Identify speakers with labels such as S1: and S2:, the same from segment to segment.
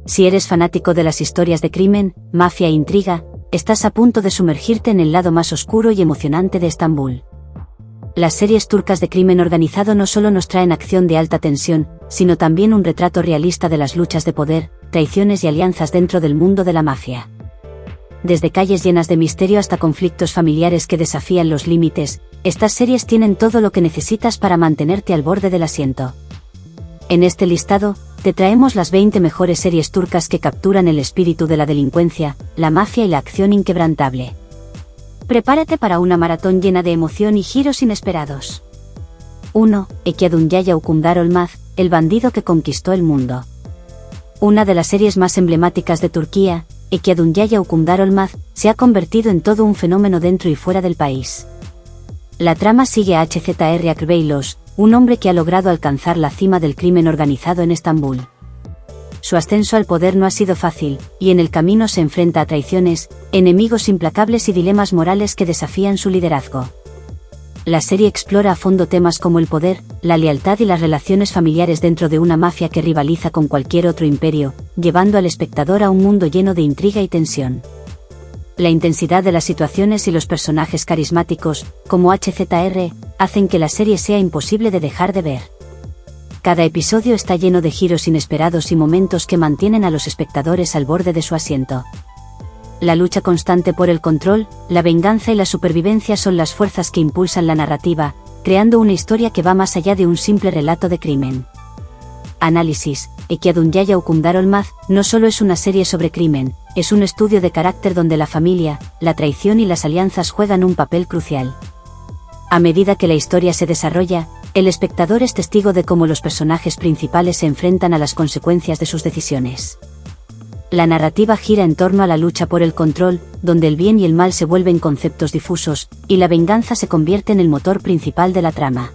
S1: Si eres fanático de las historias de crimen, mafia e intriga, estás a punto de sumergirte en el lado más oscuro y emocionante de Estambul. Las series turcas de crimen organizado no solo nos traen acción de alta tensión, sino también un retrato realista de las luchas de poder, traiciones y alianzas dentro del mundo de la mafia. Desde calles llenas de misterio hasta conflictos familiares que desafían los límites, estas series tienen todo lo que necesitas para mantenerte al borde del asiento. En este listado, te traemos las 20 mejores series turcas que capturan el espíritu de la delincuencia, la mafia y la acción inquebrantable. Prepárate para una maratón llena de emoción y giros inesperados. 1. Ekiadunyaya Hükümdar Olmaz, el bandido que conquistó el mundo. Una de las series más emblemáticas de Turquía, Ekiadunyaya Hükümdar Olmaz, se ha convertido en todo un fenómeno dentro y fuera del país. La trama sigue a HZR Akbeylos, un hombre que ha logrado alcanzar la cima del crimen organizado en Estambul. Su ascenso al poder no ha sido fácil, y en el camino se enfrenta a traiciones, enemigos implacables y dilemas morales que desafían su liderazgo. La serie explora a fondo temas como el poder, la lealtad y las relaciones familiares dentro de una mafia que rivaliza con cualquier otro imperio, llevando al espectador a un mundo lleno de intriga y tensión. La intensidad de las situaciones y los personajes carismáticos, como HZR, hacen que la serie sea imposible de dejar de ver. Cada episodio está lleno de giros inesperados y momentos que mantienen a los espectadores al borde de su asiento. La lucha constante por el control, la venganza y la supervivencia son las fuerzas que impulsan la narrativa, creando una historia que va más allá de un simple relato de crimen. Análisis. Ekiadunyaya Hükümdar Olmaz no solo es una serie sobre crimen, es un estudio de carácter donde la familia, la traición y las alianzas juegan un papel crucial. A medida que la historia se desarrolla, el espectador es testigo de cómo los personajes principales se enfrentan a las consecuencias de sus decisiones. La narrativa gira en torno a la lucha por el control, donde el bien y el mal se vuelven conceptos difusos, y la venganza se convierte en el motor principal de la trama.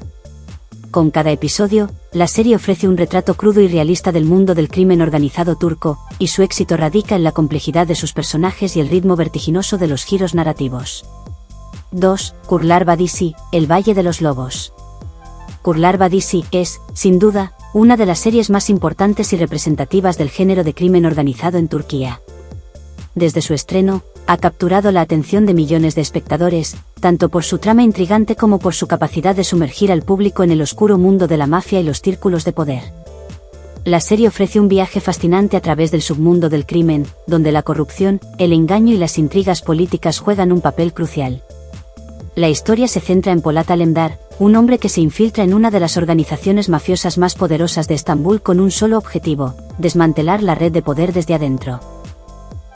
S1: Con cada episodio, la serie ofrece un retrato crudo y realista del mundo del crimen organizado turco, y su éxito radica en la complejidad de sus personajes y el ritmo vertiginoso de los giros narrativos. 2. Kurtlar Vadisi, el Valle de los Lobos. Kurtlar Vadisi es, sin duda, una de las series más importantes y representativas del género de crimen organizado en Turquía. Desde su estreno, ha capturado la atención de millones de espectadores, tanto por su trama intrigante como por su capacidad de sumergir al público en el oscuro mundo de la mafia y los círculos de poder. La serie ofrece un viaje fascinante a través del submundo del crimen, donde la corrupción, el engaño y las intrigas políticas juegan un papel crucial. La historia se centra en Polat Alemdar, un hombre que se infiltra en una de las organizaciones mafiosas más poderosas de Estambul con un solo objetivo: desmantelar la red de poder desde adentro.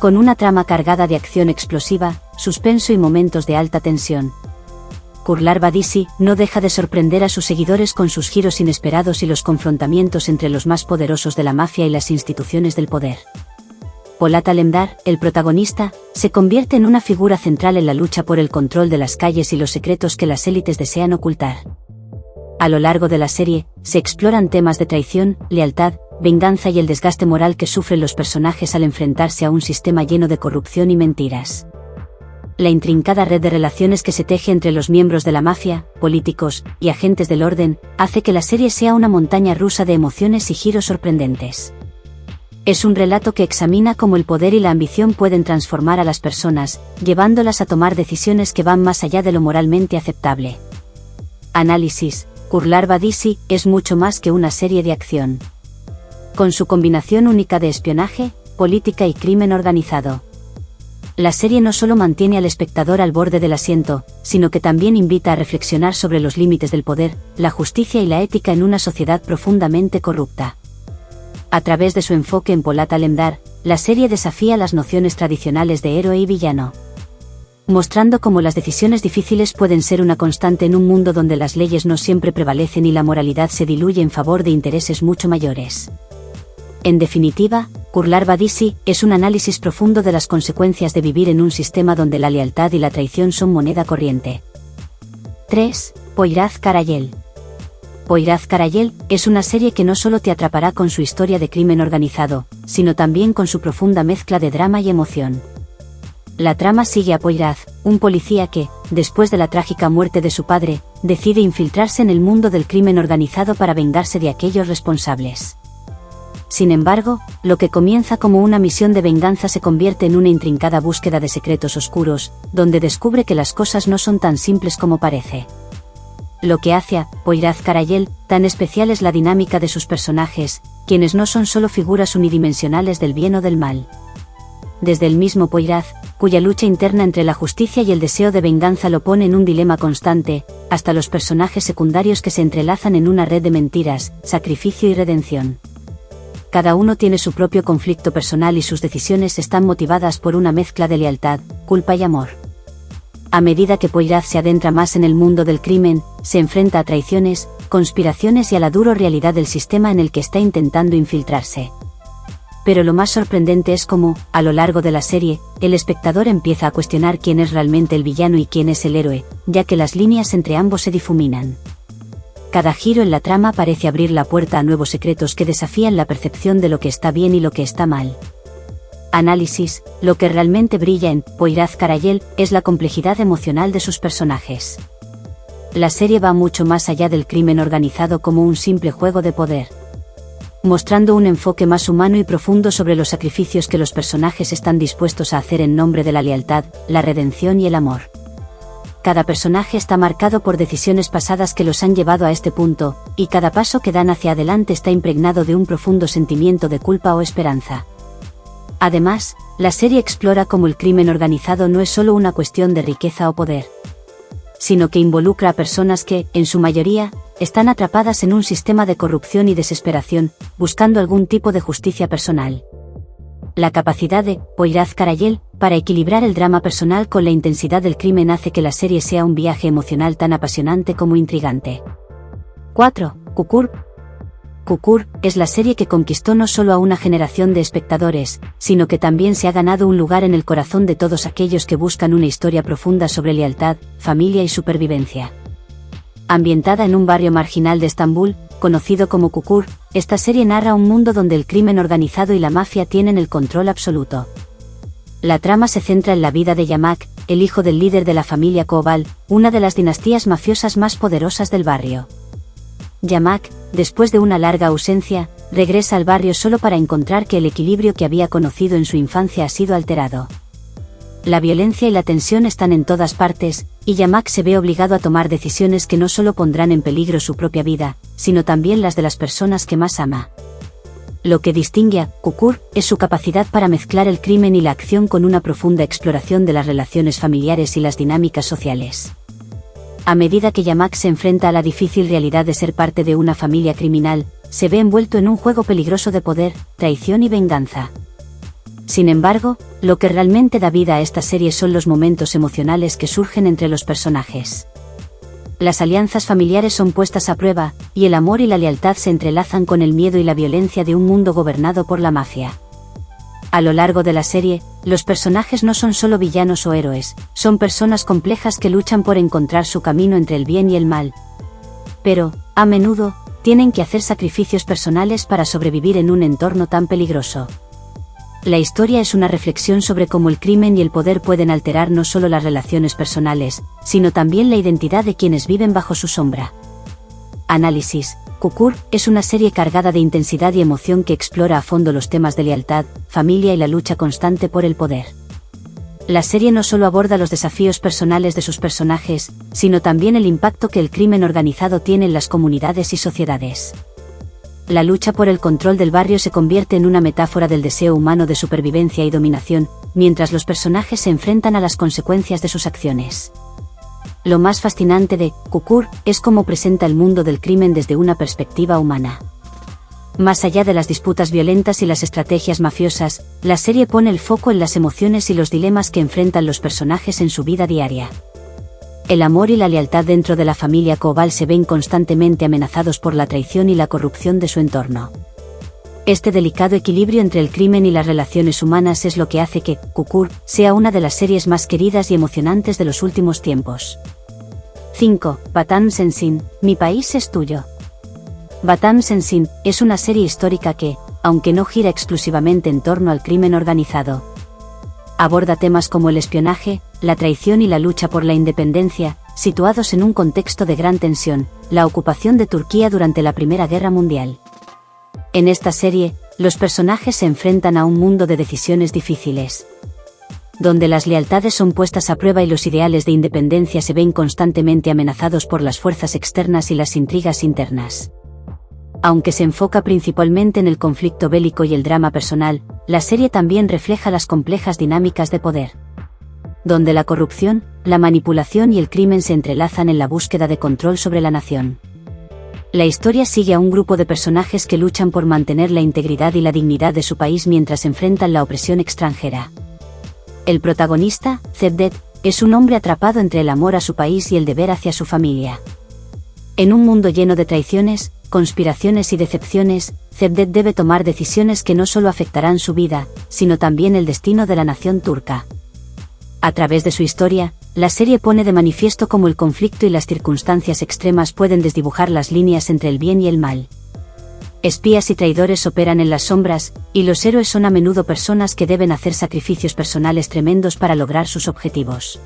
S1: Con una trama cargada de acción explosiva, suspenso y momentos de alta tensión, Kurtlar Vadisi no deja de sorprender a sus seguidores con sus giros inesperados y los confrontamientos entre los más poderosos de la mafia y las instituciones del poder. Polat Alemdar, el protagonista, se convierte en una figura central en la lucha por el control de las calles y los secretos que las élites desean ocultar. A lo largo de la serie, se exploran temas de traición, lealtad, venganza y el desgaste moral que sufren los personajes al enfrentarse a un sistema lleno de corrupción y mentiras. La intrincada red de relaciones que se teje entre los miembros de la mafia, políticos y agentes del orden, hace que la serie sea una montaña rusa de emociones y giros sorprendentes. Es un relato que examina cómo el poder y la ambición pueden transformar a las personas, llevándolas a tomar decisiones que van más allá de lo moralmente aceptable. Análisis. Kurtlar Vadisi es mucho más que una serie de acción. Con su combinación única de espionaje, política y crimen organizado, la serie no solo mantiene al espectador al borde del asiento, sino que también invita a reflexionar sobre los límites del poder, la justicia y la ética en una sociedad profundamente corrupta. A través de su enfoque en Polat Alemdar, la serie desafía las nociones tradicionales de héroe y villano, mostrando cómo las decisiones difíciles pueden ser una constante en un mundo donde las leyes no siempre prevalecen y la moralidad se diluye en favor de intereses mucho mayores. En definitiva, Kurtlar Vadisi es un análisis profundo de las consecuencias de vivir en un sistema donde la lealtad y la traición son moneda corriente. 3. Poyraz Karayel. Poyraz Karayel es una serie que no solo te atrapará con su historia de crimen organizado, sino también con su profunda mezcla de drama y emoción. La trama sigue a Poyraz, un policía que, después de la trágica muerte de su padre, decide infiltrarse en el mundo del crimen organizado para vengarse de aquellos responsables. Sin embargo, lo que comienza como una misión de venganza se convierte en una intrincada búsqueda de secretos oscuros, donde descubre que las cosas no son tan simples como parece. Lo que hace a Poyraz Karayel tan especial es la dinámica de sus personajes, quienes no son solo figuras unidimensionales del bien o del mal. Desde el mismo Poyraz, cuya lucha interna entre la justicia y el deseo de venganza lo pone en un dilema constante, hasta los personajes secundarios que se entrelazan en una red de mentiras, sacrificio y redención. Cada uno tiene su propio conflicto personal y sus decisiones están motivadas por una mezcla de lealtad, culpa y amor. A medida que Poyraz se adentra más en el mundo del crimen, se enfrenta a traiciones, conspiraciones y a la dura realidad del sistema en el que está intentando infiltrarse. Pero lo más sorprendente es cómo, a lo largo de la serie, el espectador empieza a cuestionar quién es realmente el villano y quién es el héroe, ya que las líneas entre ambos se difuminan. Cada giro en la trama parece abrir la puerta a nuevos secretos que desafían la percepción de lo que está bien y lo que está mal. Análisis: lo que realmente brilla en Poyraz Karayel es la complejidad emocional de sus personajes. La serie va mucho más allá del crimen organizado como un simple juego de poder, mostrando un enfoque más humano y profundo sobre los sacrificios que los personajes están dispuestos a hacer en nombre de la lealtad, la redención y el amor. Cada personaje está marcado por decisiones pasadas que los han llevado a este punto, y cada paso que dan hacia adelante está impregnado de un profundo sentimiento de culpa o esperanza. Además, la serie explora cómo el crimen organizado no es solo una cuestión de riqueza o poder, sino que involucra a personas que, en su mayoría, están atrapadas en un sistema de corrupción y desesperación, buscando algún tipo de justicia personal. La capacidad de Poyraz Karayel para equilibrar el drama personal con la intensidad del crimen hace que la serie sea un viaje emocional tan apasionante como intrigante. 4. Kukur. Kukur es la serie que conquistó no solo a una generación de espectadores, sino que también se ha ganado un lugar en el corazón de todos aquellos que buscan una historia profunda sobre lealtad, familia y supervivencia. Ambientada en un barrio marginal de Estambul, conocido como Kukur, esta serie narra un mundo donde el crimen organizado y la mafia tienen el control absoluto. La trama se centra en la vida de Yamak, el hijo del líder de la familia Koval, una de las dinastías mafiosas más poderosas del barrio. Yamak, después de una larga ausencia, regresa al barrio solo para encontrar que el equilibrio que había conocido en su infancia ha sido alterado. La violencia y la tensión están en todas partes, y Yamak se ve obligado a tomar decisiones que no solo pondrán en peligro su propia vida, sino también las de las personas que más ama. Lo que distingue a Kukur es su capacidad para mezclar el crimen y la acción con una profunda exploración de las relaciones familiares y las dinámicas sociales. A medida que Yamak se enfrenta a la difícil realidad de ser parte de una familia criminal, se ve envuelto en un juego peligroso de poder, traición y venganza. Sin embargo, lo que realmente da vida a esta serie son los momentos emocionales que surgen entre los personajes. Las alianzas familiares son puestas a prueba, y el amor y la lealtad se entrelazan con el miedo y la violencia de un mundo gobernado por la mafia. A lo largo de la serie, los personajes no son solo villanos o héroes, son personas complejas que luchan por encontrar su camino entre el bien y el mal. Pero, a menudo, tienen que hacer sacrificios personales para sobrevivir en un entorno tan peligroso. La historia es una reflexión sobre cómo el crimen y el poder pueden alterar no solo las relaciones personales, sino también la identidad de quienes viven bajo su sombra. Análisis: Kukur es una serie cargada de intensidad y emoción que explora a fondo los temas de lealtad, familia y la lucha constante por el poder. La serie no solo aborda los desafíos personales de sus personajes, sino también el impacto que el crimen organizado tiene en las comunidades y sociedades. La lucha por el control del barrio se convierte en una metáfora del deseo humano de supervivencia y dominación, mientras los personajes se enfrentan a las consecuencias de sus acciones. Lo más fascinante de Kukur es cómo presenta el mundo del crimen desde una perspectiva humana. Más allá de las disputas violentas y las estrategias mafiosas, la serie pone el foco en las emociones y los dilemas que enfrentan los personajes en su vida diaria. El amor y la lealtad dentro de la familia Koval se ven constantemente amenazados por la traición y la corrupción de su entorno. Este delicado equilibrio entre el crimen y las relaciones humanas es lo que hace que Kukur sea una de las series más queridas y emocionantes de los últimos tiempos. 5. Batam Sensin, mi país es tuyo. Batam Sensin es una serie histórica que, aunque no gira exclusivamente en torno al crimen organizado, aborda temas como el espionaje, la traición y la lucha por la independencia, situados en un contexto de gran tensión, la ocupación de Turquía durante la Primera Guerra Mundial. En esta serie, los personajes se enfrentan a un mundo de decisiones difíciles, donde las lealtades son puestas a prueba y los ideales de independencia se ven constantemente amenazados por las fuerzas externas y las intrigas internas. Aunque se enfoca principalmente en el conflicto bélico y el drama personal, la serie también refleja las complejas dinámicas de poder, donde la corrupción, la manipulación y el crimen se entrelazan en la búsqueda de control sobre la nación. La historia sigue a un grupo de personajes que luchan por mantener la integridad y la dignidad de su país mientras enfrentan la opresión extranjera. El protagonista, Cevdet, es un hombre atrapado entre el amor a su país y el deber hacia su familia. En un mundo lleno de traiciones, conspiraciones y decepciones, Cevdet debe tomar decisiones que no solo afectarán su vida, sino también el destino de la nación turca. A través de su historia, la serie pone de manifiesto cómo el conflicto y las circunstancias extremas pueden desdibujar las líneas entre el bien y el mal. Espías y traidores operan en las sombras, y los héroes son a menudo personas que deben hacer sacrificios personales tremendos para lograr sus objetivos.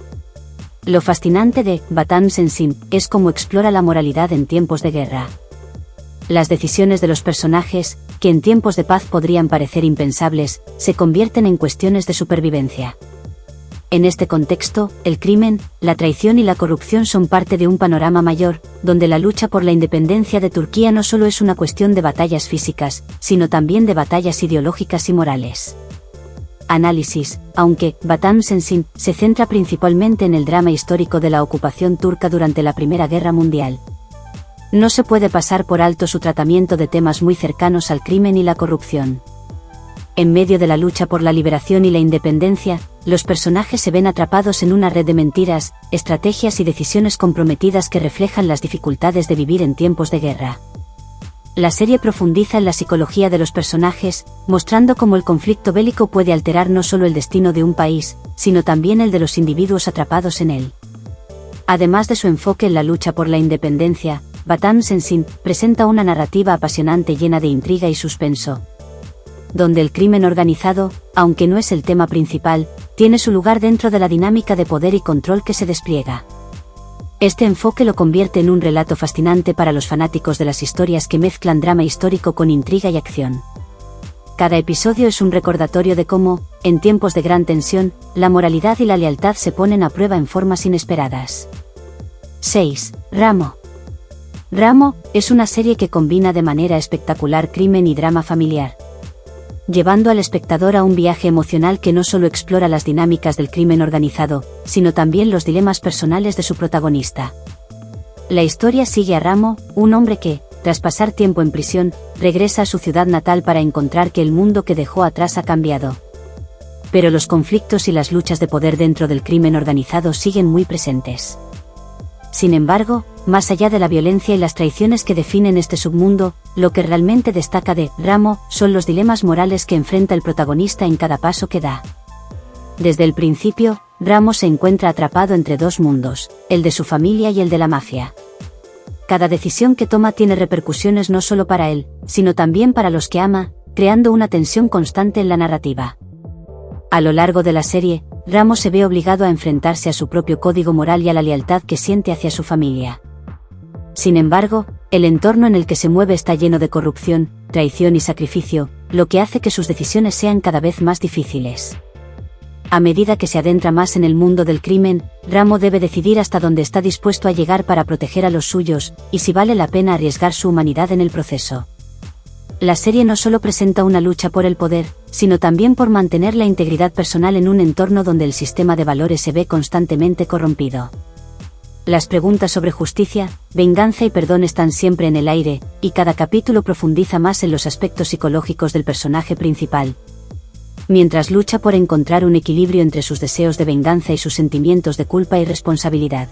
S1: Lo fascinante de Vatan Sensin es cómo explora la moralidad en tiempos de guerra. Las decisiones de los personajes, que en tiempos de paz podrían parecer impensables, se convierten en cuestiones de supervivencia. En este contexto, el crimen, la traición y la corrupción son parte de un panorama mayor, donde la lucha por la independencia de Turquía no solo es una cuestión de batallas físicas, sino también de batallas ideológicas y morales. Análisis. Aunque Vatan Sensin se centra principalmente en el drama histórico de la ocupación turca durante la Primera Guerra Mundial, no se puede pasar por alto su tratamiento de temas muy cercanos al crimen y la corrupción. En medio de la lucha por la liberación y la independencia, los personajes se ven atrapados en una red de mentiras, estrategias y decisiones comprometidas que reflejan las dificultades de vivir en tiempos de guerra. La serie profundiza en la psicología de los personajes, mostrando cómo el conflicto bélico puede alterar no solo el destino de un país, sino también el de los individuos atrapados en él. Además de su enfoque en la lucha por la independencia, Vatan Sensin presenta una narrativa apasionante llena de intriga y suspenso, donde el crimen organizado, aunque no es el tema principal, tiene su lugar dentro de la dinámica de poder y control que se despliega. Este enfoque lo convierte en un relato fascinante para los fanáticos de las historias que mezclan drama histórico con intriga y acción. Cada episodio es un recordatorio de cómo, en tiempos de gran tensión, la moralidad y la lealtad se ponen a prueba en formas inesperadas. 6. Ramo. Ramo es una serie que combina de manera espectacular crimen y drama familiar, llevando al espectador a un viaje emocional que no solo explora las dinámicas del crimen organizado, sino también los dilemas personales de su protagonista. La historia sigue a Ramo, un hombre que, tras pasar tiempo en prisión, regresa a su ciudad natal para encontrar que el mundo que dejó atrás ha cambiado. Pero los conflictos y las luchas de poder dentro del crimen organizado siguen muy presentes. Sin embargo, más allá de la violencia y las traiciones que definen este submundo, lo que realmente destaca de Ramo son los dilemas morales que enfrenta el protagonista en cada paso que da. Desde el principio, Ramo se encuentra atrapado entre dos mundos, el de su familia y el de la mafia. Cada decisión que toma tiene repercusiones no solo para él, sino también para los que ama, creando una tensión constante en la narrativa. A lo largo de la serie, Ramo se ve obligado a enfrentarse a su propio código moral y a la lealtad que siente hacia su familia. Sin embargo, el entorno en el que se mueve está lleno de corrupción, traición y sacrificio, lo que hace que sus decisiones sean cada vez más difíciles. A medida que se adentra más en el mundo del crimen, Ramo debe decidir hasta dónde está dispuesto a llegar para proteger a los suyos, y si vale la pena arriesgar su humanidad en el proceso. La serie no solo presenta una lucha por el poder, sino también por mantener la integridad personal en un entorno donde el sistema de valores se ve constantemente corrompido. Las preguntas sobre justicia, venganza y perdón están siempre en el aire, y cada capítulo profundiza más en los aspectos psicológicos del personaje principal, mientras lucha por encontrar un equilibrio entre sus deseos de venganza y sus sentimientos de culpa y responsabilidad.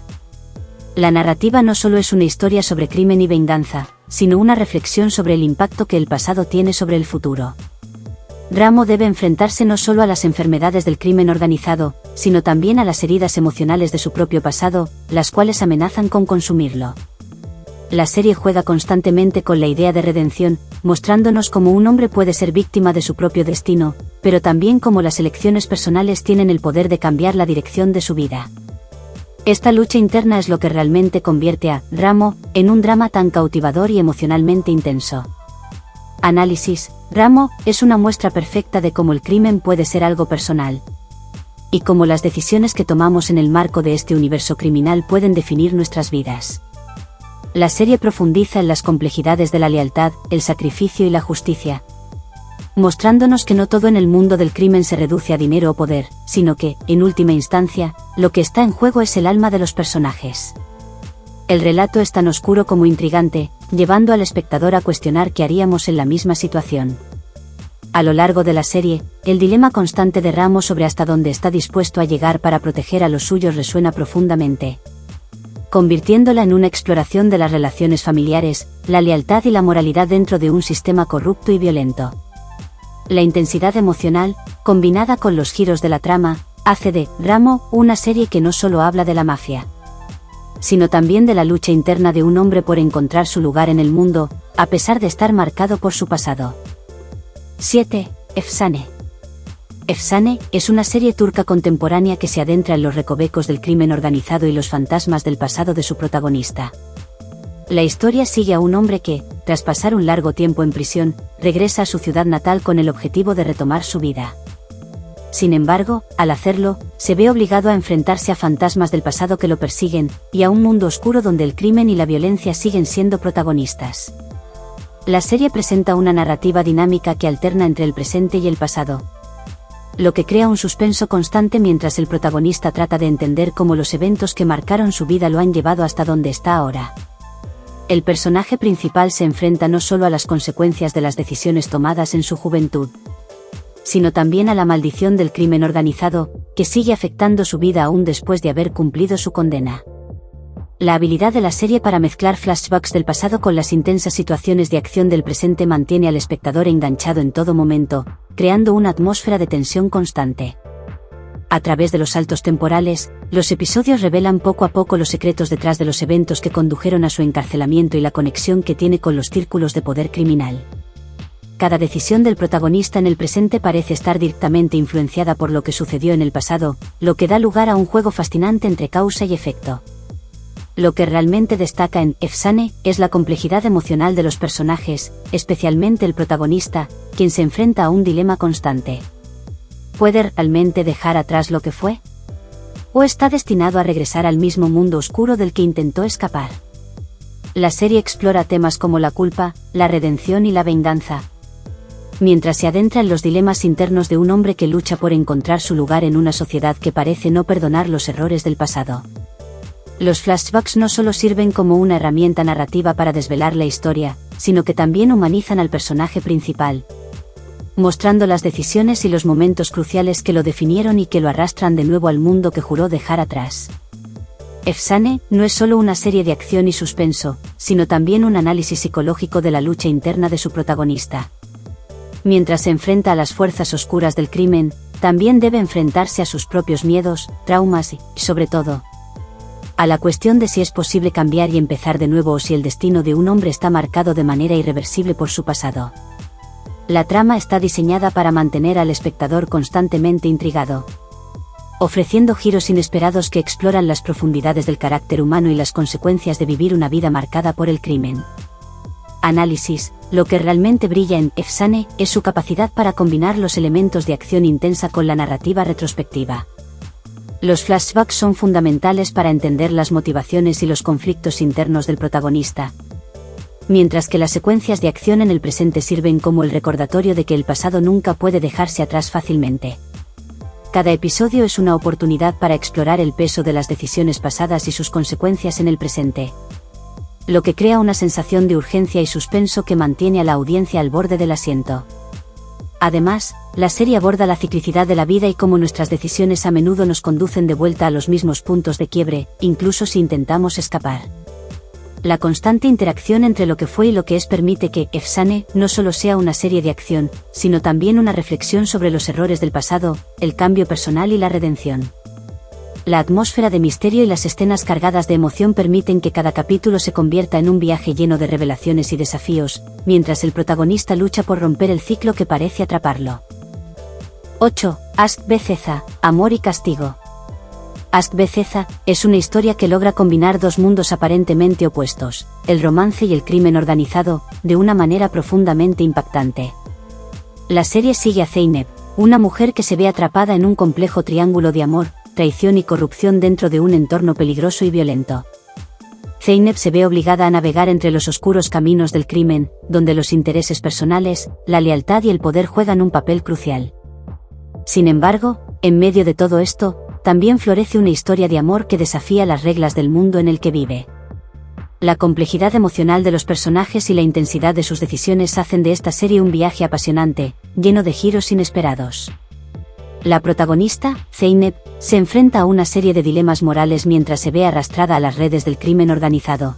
S1: La narrativa no solo es una historia sobre crimen y venganza, sino una reflexión sobre el impacto que el pasado tiene sobre el futuro. Ramo debe enfrentarse no solo a las enfermedades del crimen organizado, sino también a las heridas emocionales de su propio pasado, las cuales amenazan con consumirlo. La serie juega constantemente con la idea de redención, mostrándonos cómo un hombre puede ser víctima de su propio destino, pero también cómo las elecciones personales tienen el poder de cambiar la dirección de su vida. Esta lucha interna es lo que realmente convierte a Ramo en un drama tan cautivador y emocionalmente intenso. Análisis. Ramo es una muestra perfecta de cómo el crimen puede ser algo personal. Y cómo las decisiones que tomamos en el marco de este universo criminal pueden definir nuestras vidas. La serie profundiza en las complejidades de la lealtad, el sacrificio y la justicia, mostrándonos que no todo en el mundo del crimen se reduce a dinero o poder, sino que, en última instancia, lo que está en juego es el alma de los personajes. El relato es tan oscuro como intrigante, llevando al espectador a cuestionar qué haríamos en la misma situación. A lo largo de la serie, el dilema constante de Ramo sobre hasta dónde está dispuesto a llegar para proteger a los suyos resuena profundamente, convirtiéndola en una exploración de las relaciones familiares, la lealtad y la moralidad dentro de un sistema corrupto y violento. La intensidad emocional, combinada con los giros de la trama, hace de Ramo una serie que no solo habla de la mafia, sino también de la lucha interna de un hombre por encontrar su lugar en el mundo, a pesar de estar marcado por su pasado. 7. Efsane. Efsane es una serie turca contemporánea que se adentra en los recovecos del crimen organizado y los fantasmas del pasado de su protagonista. La historia sigue a un hombre que, tras pasar un largo tiempo en prisión, regresa a su ciudad natal con el objetivo de retomar su vida. Sin embargo, al hacerlo, se ve obligado a enfrentarse a fantasmas del pasado que lo persiguen, y a un mundo oscuro donde el crimen y la violencia siguen siendo protagonistas. La serie presenta una narrativa dinámica que alterna entre el presente y el pasado, lo que crea un suspenso constante mientras el protagonista trata de entender cómo los eventos que marcaron su vida lo han llevado hasta donde está ahora. El personaje principal se enfrenta no solo a las consecuencias de las decisiones tomadas en su juventud, sino también a la maldición del crimen organizado, que sigue afectando su vida aún después de haber cumplido su condena. La habilidad de la serie para mezclar flashbacks del pasado con las intensas situaciones de acción del presente mantiene al espectador enganchado en todo momento, creando una atmósfera de tensión constante. A través de los saltos temporales, los episodios revelan poco a poco los secretos detrás de los eventos que condujeron a su encarcelamiento y la conexión que tiene con los círculos de poder criminal. Cada decisión del protagonista en el presente parece estar directamente influenciada por lo que sucedió en el pasado, lo que da lugar a un juego fascinante entre causa y efecto. Lo que realmente destaca en Efsane es la complejidad emocional de los personajes, especialmente el protagonista, quien se enfrenta a un dilema constante. ¿Puede realmente dejar atrás lo que fue? ¿O está destinado a regresar al mismo mundo oscuro del que intentó escapar? La serie explora temas como la culpa, la redención y la venganza, mientras se adentra en los dilemas internos de un hombre que lucha por encontrar su lugar en una sociedad que parece no perdonar los errores del pasado. Los flashbacks no solo sirven como una herramienta narrativa para desvelar la historia, sino que también humanizan al personaje principal, mostrando las decisiones y los momentos cruciales que lo definieron y que lo arrastran de nuevo al mundo que juró dejar atrás. Efsane no es solo una serie de acción y suspenso, sino también un análisis psicológico de la lucha interna de su protagonista. Mientras se enfrenta a las fuerzas oscuras del crimen, también debe enfrentarse a sus propios miedos, traumas y, sobre todo, a la cuestión de si es posible cambiar y empezar de nuevo o si el destino de un hombre está marcado de manera irreversible por su pasado. La trama está diseñada para mantener al espectador constantemente intrigado, ofreciendo giros inesperados que exploran las profundidades del carácter humano y las consecuencias de vivir una vida marcada por el crimen. Análisis: lo que realmente brilla en Efsane es su capacidad para combinar los elementos de acción intensa con la narrativa retrospectiva. Los flashbacks son fundamentales para entender las motivaciones y los conflictos internos del protagonista, mientras que las secuencias de acción en el presente sirven como el recordatorio de que el pasado nunca puede dejarse atrás fácilmente. Cada episodio es una oportunidad para explorar el peso de las decisiones pasadas y sus consecuencias en el presente, lo que crea una sensación de urgencia y suspenso que mantiene a la audiencia al borde del asiento. Además, la serie aborda la ciclicidad de la vida y cómo nuestras decisiones a menudo nos conducen de vuelta a los mismos puntos de quiebre, incluso si intentamos escapar. La constante interacción entre lo que fue y lo que es permite que Efsane no solo sea una serie de acción, sino también una reflexión sobre los errores del pasado, el cambio personal y la redención. La atmósfera de misterio y las escenas cargadas de emoción permiten que cada capítulo se convierta en un viaje lleno de revelaciones y desafíos, mientras el protagonista lucha por romper el ciclo que parece atraparlo. 8. Ask Bethesda, Amor y Castigo. Ask Bethesda es una historia que logra combinar dos mundos aparentemente opuestos, el romance y el crimen organizado, de una manera profundamente impactante. La serie sigue a Zeynep, una mujer que se ve atrapada en un complejo triángulo de amor, traición y corrupción dentro de un entorno peligroso y violento. Zeynep se ve obligada a navegar entre los oscuros caminos del crimen, donde los intereses personales, la lealtad y el poder juegan un papel crucial. Sin embargo, en medio de todo esto, también florece una historia de amor que desafía las reglas del mundo en el que vive. La complejidad emocional de los personajes y la intensidad de sus decisiones hacen de esta serie un viaje apasionante, lleno de giros inesperados. La protagonista, Zeynep, se enfrenta a una serie de dilemas morales mientras se ve arrastrada a las redes del crimen organizado.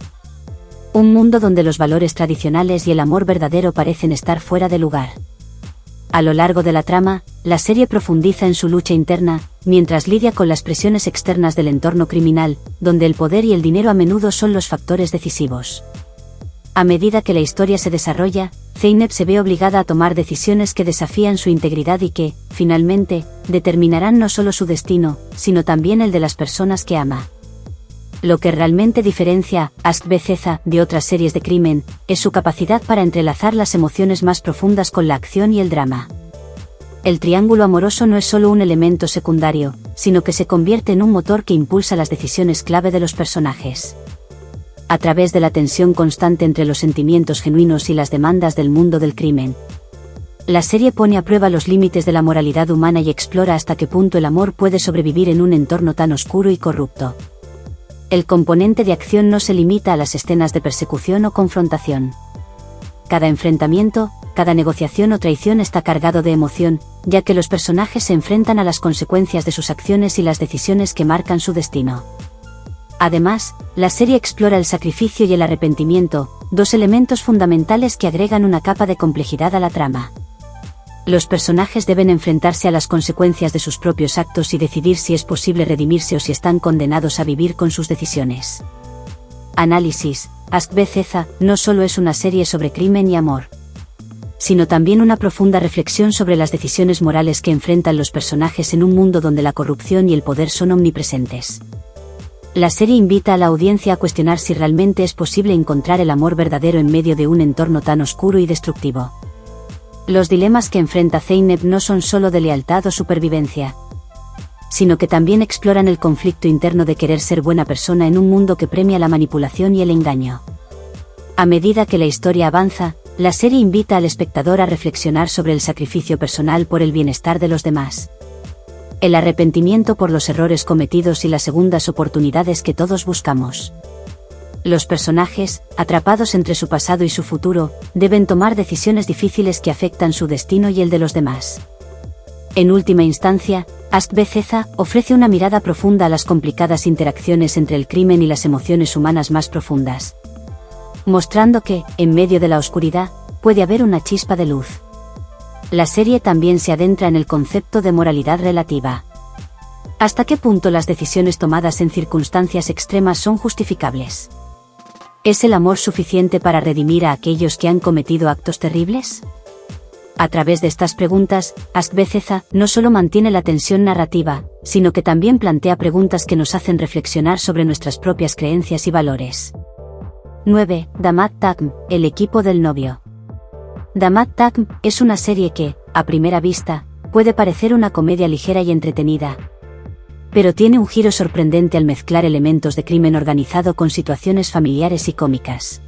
S1: Un mundo donde los valores tradicionales y el amor verdadero parecen estar fuera de lugar. A lo largo de la trama, la serie profundiza en su lucha interna, mientras lidia con las presiones externas del entorno criminal, donde el poder y el dinero a menudo son los factores decisivos. A medida que la historia se desarrolla, Zeynep se ve obligada a tomar decisiones que desafían su integridad y que, finalmente, determinarán no solo su destino, sino también el de las personas que ama. Lo que realmente diferencia a Ask Bezetha de otras series de crimen, es su capacidad para entrelazar las emociones más profundas con la acción y el drama. El triángulo amoroso no es solo un elemento secundario, sino que se convierte en un motor que impulsa las decisiones clave de los personajes. A través de la tensión constante entre los sentimientos genuinos y las demandas del mundo del crimen, la serie pone a prueba los límites de la moralidad humana y explora hasta qué punto el amor puede sobrevivir en un entorno tan oscuro y corrupto. El componente de acción no se limita a las escenas de persecución o confrontación. Cada enfrentamiento, cada negociación o traición está cargado de emoción, ya que los personajes se enfrentan a las consecuencias de sus acciones y las decisiones que marcan su destino. Además, la serie explora el sacrificio y el arrepentimiento, dos elementos fundamentales que agregan una capa de complejidad a la trama. Los personajes deben enfrentarse a las consecuencias de sus propios actos y decidir si es posible redimirse o si están condenados a vivir con sus decisiones. Análisis: Ask Bezetha no solo es una serie sobre crimen y amor, sino también una profunda reflexión sobre las decisiones morales que enfrentan los personajes en un mundo donde la corrupción y el poder son omnipresentes. La serie invita a la audiencia a cuestionar si realmente es posible encontrar el amor verdadero en medio de un entorno tan oscuro y destructivo. Los dilemas que enfrenta Zeynep no son solo de lealtad o supervivencia, sino que también exploran el conflicto interno de querer ser buena persona en un mundo que premia la manipulación y el engaño. A medida que la historia avanza, la serie invita al espectador a reflexionar sobre el sacrificio personal por el bienestar de los demás, el arrepentimiento por los errores cometidos y las segundas oportunidades que todos buscamos. Los personajes, atrapados entre su pasado y su futuro, deben tomar decisiones difíciles que afectan su destino y el de los demás. En última instancia, Ask Bezetha ofrece una mirada profunda a las complicadas interacciones entre el crimen y las emociones humanas más profundas, mostrando que, en medio de la oscuridad, puede haber una chispa de luz. La serie también se adentra en el concepto de moralidad relativa. ¿Hasta qué punto las decisiones tomadas en circunstancias extremas son justificables? ¿Es el amor suficiente para redimir a aquellos que han cometido actos terribles? A través de estas preguntas, Ask Bezetha no solo mantiene la tensión narrativa, sino que también plantea preguntas que nos hacen reflexionar sobre nuestras propias creencias y valores. 9. Damat Takm, el equipo del novio. Damat Takm es una serie que, a primera vista, puede parecer una comedia ligera y entretenida, pero tiene un giro sorprendente al mezclar elementos de crimen organizado con situaciones familiares y cómicas.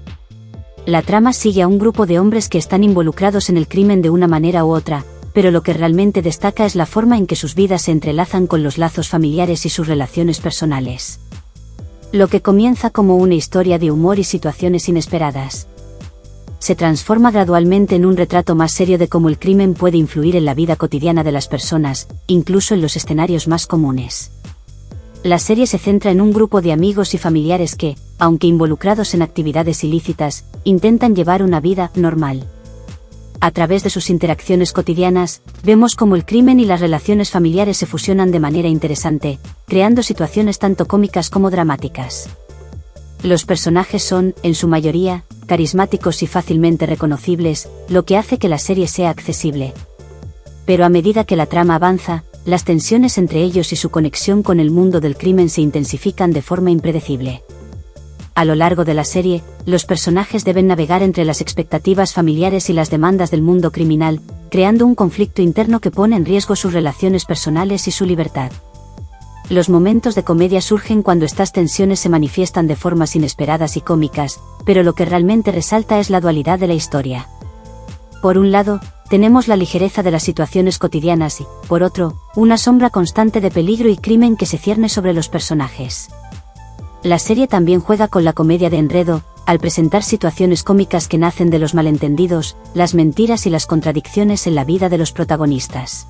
S1: La trama sigue a un grupo de hombres que están involucrados en el crimen de una manera u otra, pero lo que realmente destaca es la forma en que sus vidas se entrelazan con los lazos familiares y sus relaciones personales. Lo que comienza como una historia de humor y situaciones inesperadas, se transforma gradualmente en un retrato más serio de cómo el crimen puede influir en la vida cotidiana de las personas, incluso en los escenarios más comunes. La serie se centra en un grupo de amigos y familiares que, aunque involucrados en actividades ilícitas, intentan llevar una vida normal. A través de sus interacciones cotidianas, vemos cómo el crimen y las relaciones familiares se fusionan de manera interesante, creando situaciones tanto cómicas como dramáticas. Los personajes son, en su mayoría, carismáticos y fácilmente reconocibles, lo que hace que la serie sea accesible. Pero a medida que la trama avanza, las tensiones entre ellos y su conexión con el mundo del crimen se intensifican de forma impredecible. A lo largo de la serie, los personajes deben navegar entre las expectativas familiares y las demandas del mundo criminal, creando un conflicto interno que pone en riesgo sus relaciones personales y su libertad. Los momentos de comedia surgen cuando estas tensiones se manifiestan de formas inesperadas y cómicas, pero lo que realmente resalta es la dualidad de la historia. Por un lado, tenemos la ligereza de las situaciones cotidianas y, por otro, una sombra constante de peligro y crimen que se cierne sobre los personajes. La serie también juega con la comedia de enredo, al presentar situaciones cómicas que nacen de los malentendidos, las mentiras y las contradicciones en la vida de los protagonistas.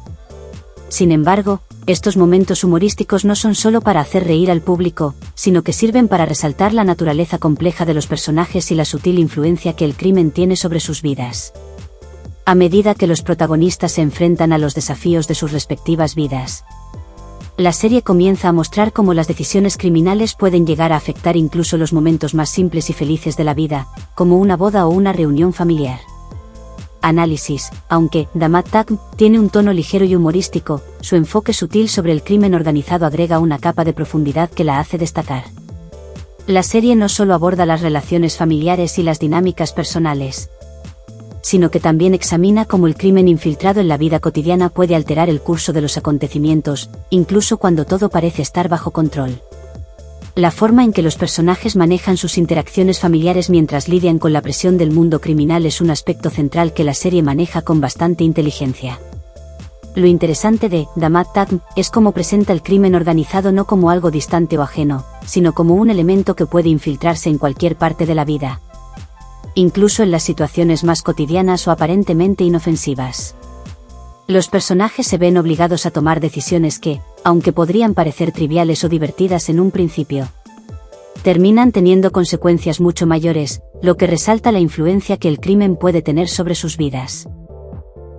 S1: Sin embargo, estos momentos humorísticos no son solo para hacer reír al público, sino que sirven para resaltar la naturaleza compleja de los personajes y la sutil influencia que el crimen tiene sobre sus vidas. A medida que los protagonistas se enfrentan a los desafíos de sus respectivas vidas, la serie comienza a mostrar cómo las decisiones criminales pueden llegar a afectar incluso los momentos más simples y felices de la vida, como una boda o una reunión familiar. Análisis. Aunque The Mad Tag tiene un tono ligero y humorístico, su enfoque sutil sobre el crimen organizado agrega una capa de profundidad que la hace destacar. La serie no solo aborda las relaciones familiares y las dinámicas personales, sino que también examina cómo el crimen infiltrado en la vida cotidiana puede alterar el curso de los acontecimientos, incluso cuando todo parece estar bajo control. La forma en que los personajes manejan sus interacciones familiares mientras lidian con la presión del mundo criminal es un aspecto central que la serie maneja con bastante inteligencia. Lo interesante de The Mad Tag es cómo presenta el crimen organizado no como algo distante o ajeno, sino como un elemento que puede infiltrarse en cualquier parte de la vida, incluso en las situaciones más cotidianas o aparentemente inofensivas. Los personajes se ven obligados a tomar decisiones que, aunque podrían parecer triviales o divertidas en un principio, terminan teniendo consecuencias mucho mayores, lo que resalta la influencia que el crimen puede tener sobre sus vidas.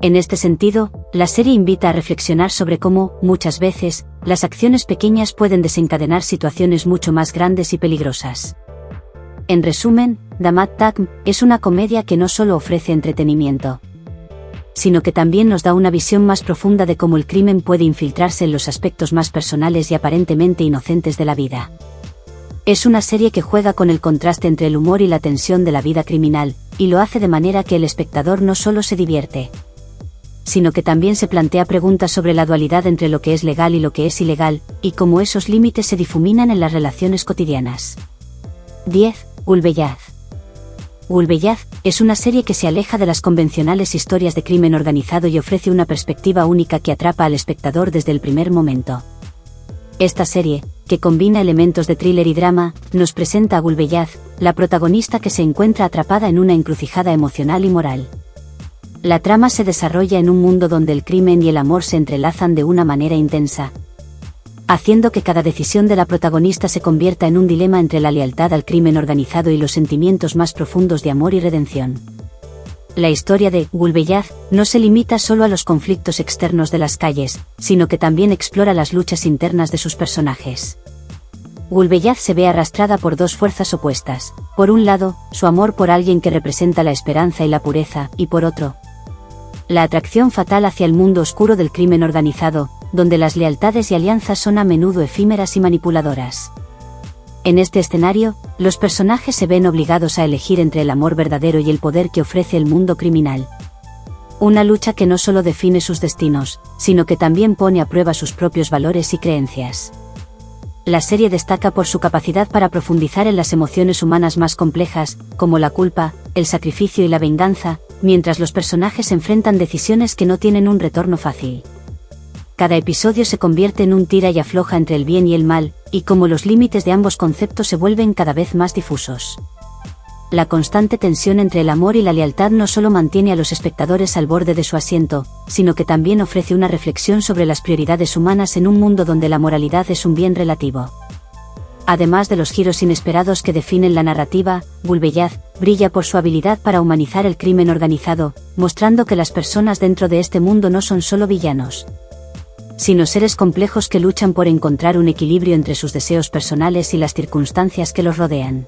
S1: En este sentido, la serie invita a reflexionar sobre cómo, muchas veces, las acciones pequeñas pueden desencadenar situaciones mucho más grandes y peligrosas. En resumen, The Mad Tag es una comedia que no solo ofrece entretenimiento, sino que también nos da una visión más profunda de cómo el crimen puede infiltrarse en los aspectos más personales y aparentemente inocentes de la vida. Es una serie que juega con el contraste entre el humor y la tensión de la vida criminal, y lo hace de manera que el espectador no solo se divierte, sino que también se plantea preguntas sobre la dualidad entre lo que es legal y lo que es ilegal, y cómo esos límites se difuminan en las relaciones cotidianas. 10. Gulbeyaz. Gulbeyaz es una serie que se aleja de las convencionales historias de crimen organizado y ofrece una perspectiva única que atrapa al espectador desde el primer momento. Esta serie, que combina elementos de thriller y drama, nos presenta a Gulbeyaz, la protagonista que se encuentra atrapada en una encrucijada emocional y moral. La trama se desarrolla en un mundo donde el crimen y el amor se entrelazan de una manera intensa, haciendo que cada decisión de la protagonista se convierta en un dilema entre la lealtad al crimen organizado y los sentimientos más profundos de amor y redención. La historia de Gulbeyaz no se limita solo a los conflictos externos de las calles, sino que también explora las luchas internas de sus personajes. Gulbeyaz se ve arrastrada por dos fuerzas opuestas: por un lado, su amor por alguien que representa la esperanza y la pureza, y por otro, la atracción fatal hacia el mundo oscuro del crimen organizado, donde las lealtades y alianzas son a menudo efímeras y manipuladoras. En este escenario, los personajes se ven obligados a elegir entre el amor verdadero y el poder que ofrece el mundo criminal. Una lucha que no solo define sus destinos, sino que también pone a prueba sus propios valores y creencias. La serie destaca por su capacidad para profundizar en las emociones humanas más complejas, como la culpa, el sacrificio y la venganza, mientras los personajes enfrentan decisiones que no tienen un retorno fácil. Cada episodio se convierte en un tira y afloja entre el bien y el mal, y cómo los límites de ambos conceptos se vuelven cada vez más difusos. La constante tensión entre el amor y la lealtad no solo mantiene a los espectadores al borde de su asiento, sino que también ofrece una reflexión sobre las prioridades humanas en un mundo donde la moralidad es un bien relativo. Además de los giros inesperados que definen la narrativa, Gulbeyaz brilla por su habilidad para humanizar el crimen organizado, mostrando que las personas dentro de este mundo no son solo villanos, sino seres complejos que luchan por encontrar un equilibrio entre sus deseos personales y las circunstancias que los rodean.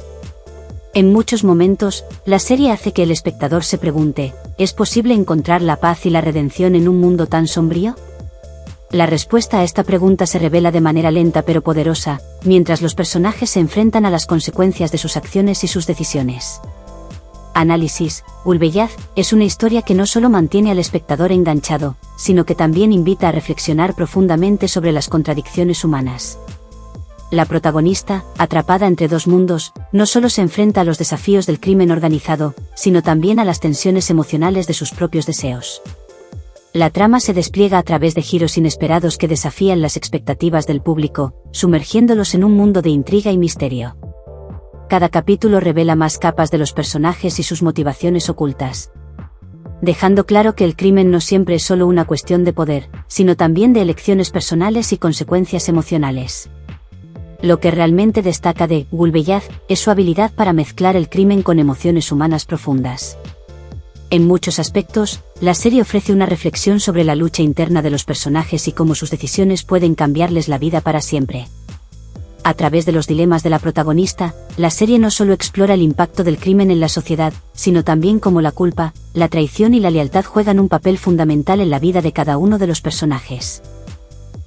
S1: En muchos momentos, la serie hace que el espectador se pregunte: ¿es posible encontrar la paz y la redención en un mundo tan sombrío? La respuesta a esta pregunta se revela de manera lenta pero poderosa, mientras los personajes se enfrentan a las consecuencias de sus acciones y sus decisiones. Análisis: Ulbeyaz es una historia que no solo mantiene al espectador enganchado, sino que también invita a reflexionar profundamente sobre las contradicciones humanas. La protagonista, atrapada entre dos mundos, no solo se enfrenta a los desafíos del crimen organizado, sino también a las tensiones emocionales de sus propios deseos. La trama se despliega a través de giros inesperados que desafían las expectativas del público, sumergiéndolos en un mundo de intriga y misterio. Cada capítulo revela más capas de los personajes y sus motivaciones ocultas, dejando claro que el crimen no siempre es solo una cuestión de poder, sino también de elecciones personales y consecuencias emocionales. Lo que realmente destaca de Ulbeyaz es su habilidad para mezclar el crimen con emociones humanas profundas. En muchos aspectos, la serie ofrece una reflexión sobre la lucha interna de los personajes y cómo sus decisiones pueden cambiarles la vida para siempre. A través de los dilemas de la protagonista, la serie no solo explora el impacto del crimen en la sociedad, sino también cómo la culpa, la traición y la lealtad juegan un papel fundamental en la vida de cada uno de los personajes.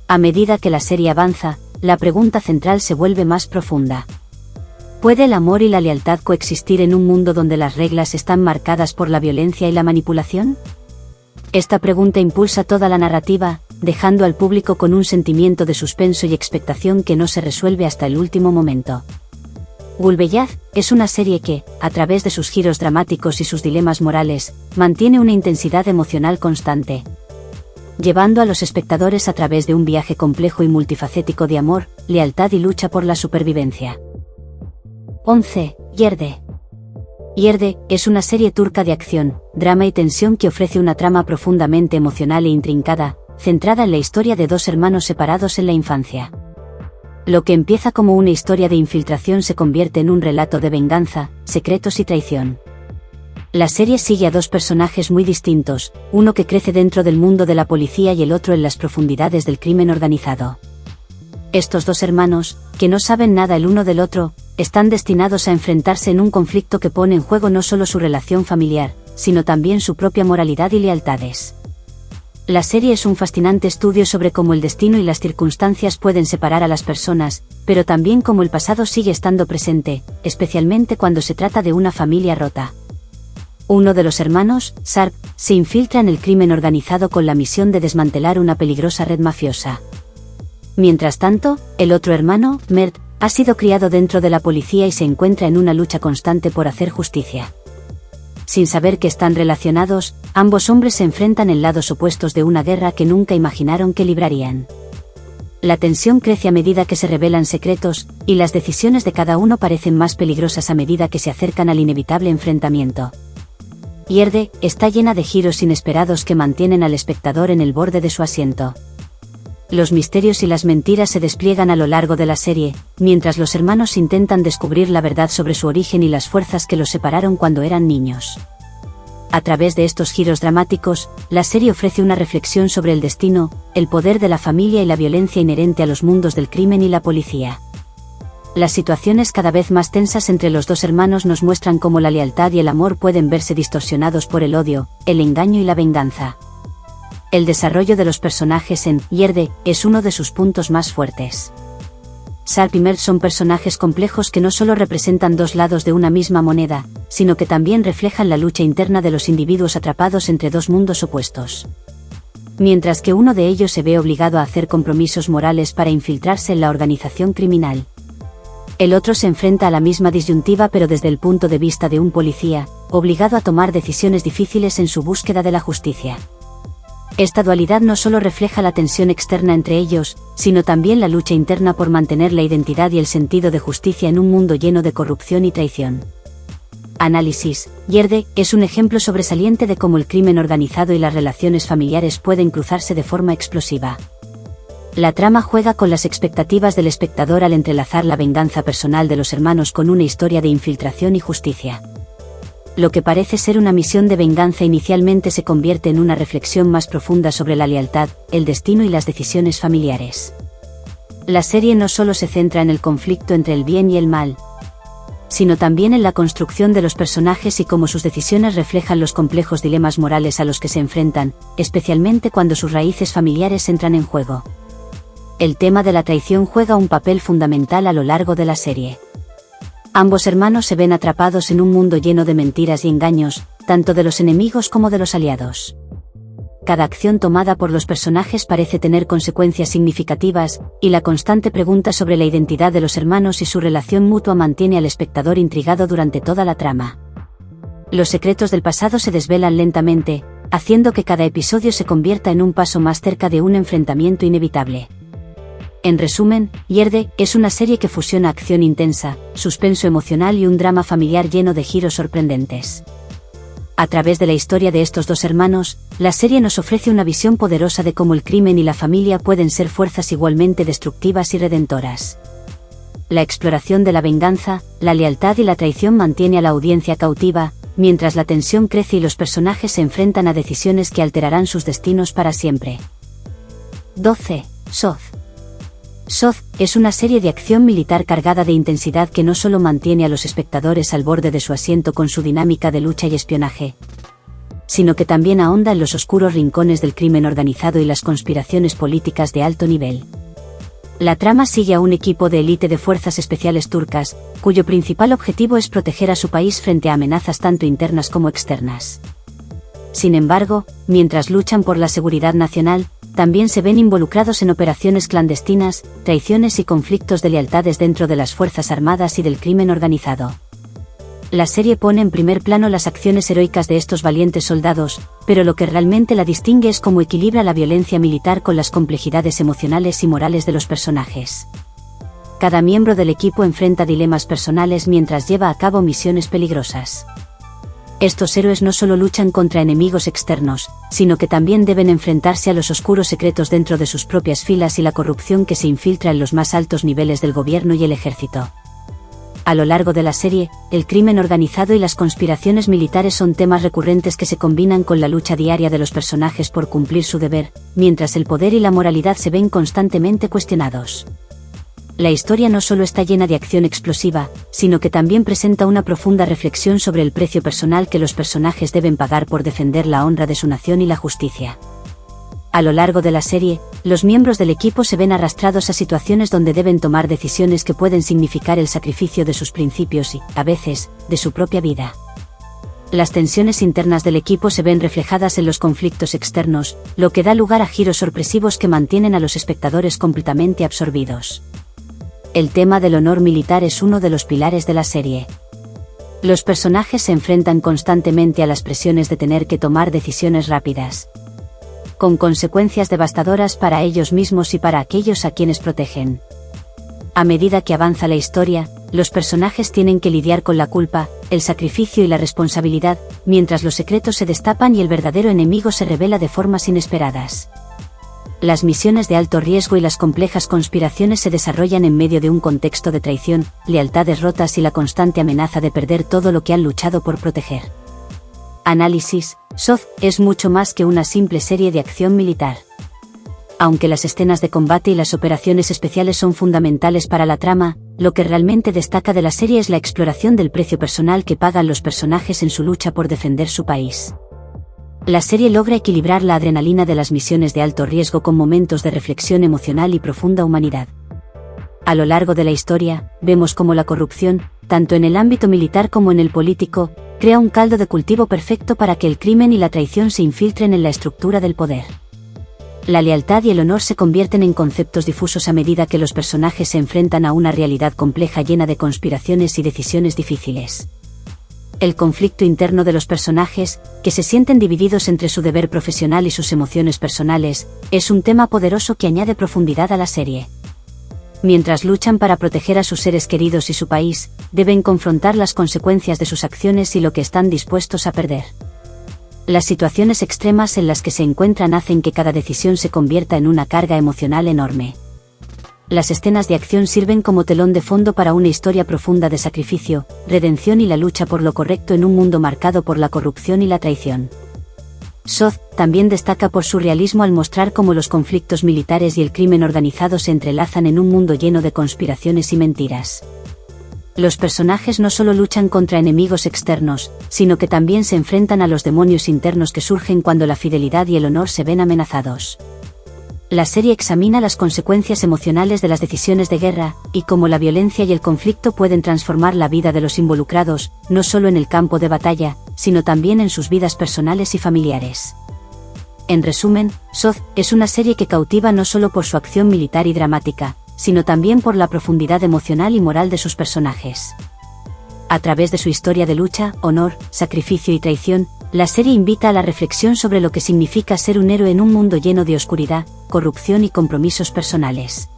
S1: A medida que la serie avanza, la pregunta central se vuelve más profunda. ¿Puede el amor y la lealtad coexistir en un mundo donde las reglas están marcadas por la violencia y la manipulación? Esta pregunta impulsa toda la narrativa, dejando al público con un sentimiento de suspenso y expectación que no se resuelve hasta el último momento. Ulbeyaz es una serie que, a través de sus giros dramáticos y sus dilemas morales, mantiene una intensidad emocional constante, llevando a los espectadores a través de un viaje complejo y multifacético de amor, lealtad y lucha por la supervivencia. 11. Yerde. Yerde es una serie turca de acción, drama y tensión que ofrece una trama profundamente emocional e intrincada, centrada en la historia de dos hermanos separados en la infancia. Lo que empieza como una historia de infiltración se convierte en un relato de venganza, secretos y traición. La serie sigue a dos personajes muy distintos, uno que crece dentro del mundo de la policía y el otro en las profundidades del crimen organizado. Estos dos hermanos, que no saben nada el uno del otro, están destinados a enfrentarse en un conflicto que pone en juego no solo su relación familiar, sino también su propia moralidad y lealtades. La serie es un fascinante estudio sobre cómo el destino y las circunstancias pueden separar a las personas, pero también cómo el pasado sigue estando presente, especialmente cuando se trata de una familia rota. Uno de los hermanos, Sarp, se infiltra en el crimen organizado con la misión de desmantelar una peligrosa red mafiosa. Mientras tanto, el otro hermano, Mert, ha sido criado dentro de la policía y se encuentra en una lucha constante por hacer justicia. Sin saber que están relacionados, ambos hombres se enfrentan en lados opuestos de una guerra que nunca imaginaron que librarían. La tensión crece a medida que se revelan secretos, y las decisiones de cada uno parecen más peligrosas a medida que se acercan al inevitable enfrentamiento. Yerde está llena de giros inesperados que mantienen al espectador en el borde de su asiento. Los misterios y las mentiras se despliegan a lo largo de la serie, mientras los hermanos intentan descubrir la verdad sobre su origen y las fuerzas que los separaron cuando eran niños. A través de estos giros dramáticos, la serie ofrece una reflexión sobre el destino, el poder de la familia y la violencia inherente a los mundos del crimen y la policía. Las situaciones cada vez más tensas entre los dos hermanos nos muestran cómo la lealtad y el amor pueden verse distorsionados por el odio, el engaño y la venganza. El desarrollo de los personajes en Yerde es uno de sus puntos más fuertes. Sarp y Mert son personajes complejos que no solo representan dos lados de una misma moneda, sino que también reflejan la lucha interna de los individuos atrapados entre dos mundos opuestos. Mientras que uno de ellos se ve obligado a hacer compromisos morales para infiltrarse en la organización criminal, el otro se enfrenta a la misma disyuntiva pero desde el punto de vista de un policía, obligado a tomar decisiones difíciles en su búsqueda de la justicia. Esta dualidad no solo refleja la tensión externa entre ellos, sino también la lucha interna por mantener la identidad y el sentido de justicia en un mundo lleno de corrupción y traición. Análisis: Yerde es un ejemplo sobresaliente de cómo el crimen organizado y las relaciones familiares pueden cruzarse de forma explosiva. La trama juega con las expectativas del espectador al entrelazar la venganza personal de los hermanos con una historia de infiltración y justicia. Lo que parece ser una misión de venganza inicialmente se convierte en una reflexión más profunda sobre la lealtad, el destino y las decisiones familiares. La serie no solo se centra en el conflicto entre el bien y el mal, sino también en la construcción de los personajes y cómo sus decisiones reflejan los complejos dilemas morales a los que se enfrentan, especialmente cuando sus raíces familiares entran en juego. El tema de la traición juega un papel fundamental a lo largo de la serie. Ambos hermanos se ven atrapados en un mundo lleno de mentiras y engaños, tanto de los enemigos como de los aliados. Cada acción tomada por los personajes parece tener consecuencias significativas, y la constante pregunta sobre la identidad de los hermanos y su relación mutua mantiene al espectador intrigado durante toda la trama. Los secretos del pasado se desvelan lentamente, haciendo que cada episodio se convierta en un paso más cerca de un enfrentamiento inevitable. En resumen, Yerde es una serie que fusiona acción intensa, suspenso emocional y un drama familiar lleno de giros sorprendentes. A través de la historia de estos dos hermanos, la serie nos ofrece una visión poderosa de cómo el crimen y la familia pueden ser fuerzas igualmente destructivas y redentoras. La exploración de la venganza, la lealtad y la traición mantiene a la audiencia cautiva, mientras la tensión crece y los personajes se enfrentan a decisiones que alterarán sus destinos para siempre. 12. Soz. Soz es una serie de acción militar cargada de intensidad que no solo mantiene a los espectadores al borde de su asiento con su dinámica de lucha y espionaje, sino que también ahonda en los oscuros rincones del crimen organizado y las conspiraciones políticas de alto nivel. La trama sigue a un equipo de élite de fuerzas especiales turcas, cuyo principal objetivo es proteger a su país frente a amenazas tanto internas como externas. Sin embargo, mientras luchan por la seguridad nacional, también se ven involucrados en operaciones clandestinas, traiciones y conflictos de lealtades dentro de las Fuerzas Armadas y del crimen organizado. La serie pone en primer plano las acciones heroicas de estos valientes soldados, pero lo que realmente la distingue es cómo equilibra la violencia militar con las complejidades emocionales y morales de los personajes. Cada miembro del equipo enfrenta dilemas personales mientras lleva a cabo misiones peligrosas. Estos héroes no solo luchan contra enemigos externos, sino que también deben enfrentarse a los oscuros secretos dentro de sus propias filas y la corrupción que se infiltra en los más altos niveles del gobierno y el ejército. A lo largo de la serie, el crimen organizado y las conspiraciones militares son temas recurrentes que se combinan con la lucha diaria de los personajes por cumplir su deber, mientras el poder y la moralidad se ven constantemente cuestionados. La historia no solo está llena de acción explosiva, sino que también presenta una profunda reflexión sobre el precio personal que los personajes deben pagar por defender la honra de su nación y la justicia. A lo largo de la serie, los miembros del equipo se ven arrastrados a situaciones donde deben tomar decisiones que pueden significar el sacrificio de sus principios y, a veces, de su propia vida. Las tensiones internas del equipo se ven reflejadas en los conflictos externos, lo que da lugar a giros sorpresivos que mantienen a los espectadores completamente absorbidos. El tema del honor militar es uno de los pilares de la serie. Los personajes se enfrentan constantemente a las presiones de tener que tomar decisiones rápidas, con consecuencias devastadoras para ellos mismos y para aquellos a quienes protegen. A medida que avanza la historia, los personajes tienen que lidiar con la culpa, el sacrificio y la responsabilidad, mientras los secretos se destapan y el verdadero enemigo se revela de formas inesperadas. Las misiones de alto riesgo y las complejas conspiraciones se desarrollan en medio de un contexto de traición, lealtades rotas y la constante amenaza de perder todo lo que han luchado por proteger. Análisis: Soz es mucho más que una simple serie de acción militar. Aunque las escenas de combate y las operaciones especiales son fundamentales para la trama, lo que realmente destaca de la serie es la exploración del precio personal que pagan los personajes en su lucha por defender su país. La serie logra equilibrar la adrenalina de las misiones de alto riesgo con momentos de reflexión emocional y profunda humanidad. A lo largo de la historia, vemos cómo la corrupción, tanto en el ámbito militar como en el político, crea un caldo de cultivo perfecto para que el crimen y la traición se infiltren en la estructura del poder. La lealtad y el honor se convierten en conceptos difusos a medida que los personajes se enfrentan a una realidad compleja llena de conspiraciones y decisiones difíciles. El conflicto interno de los personajes, que se sienten divididos entre su deber profesional y sus emociones personales, es un tema poderoso que añade profundidad a la serie. Mientras luchan para proteger a sus seres queridos y su país, deben confrontar las consecuencias de sus acciones y lo que están dispuestos a perder. Las situaciones extremas en las que se encuentran hacen que cada decisión se convierta en una carga emocional enorme. Las escenas de acción sirven como telón de fondo para una historia profunda de sacrificio, redención y la lucha por lo correcto en un mundo marcado por la corrupción y la traición. Soz también destaca por su realismo al mostrar cómo los conflictos militares y el crimen organizado se entrelazan en un mundo lleno de conspiraciones y mentiras. Los personajes no solo luchan contra enemigos externos, sino que también se enfrentan a los demonios internos que surgen cuando la fidelidad y el honor se ven amenazados. La serie examina las consecuencias emocionales de las decisiones de guerra, y cómo la violencia y el conflicto pueden transformar la vida de los involucrados, no solo en el campo de batalla, sino también en sus vidas personales y familiares. En resumen, SWORD es una serie que cautiva no solo por su acción militar y dramática, sino también por la profundidad emocional y moral de sus personajes. A través de su historia de lucha, honor, sacrificio y traición, la serie invita a la reflexión sobre lo que significa ser un héroe en un mundo lleno de oscuridad, corrupción y compromisos personales.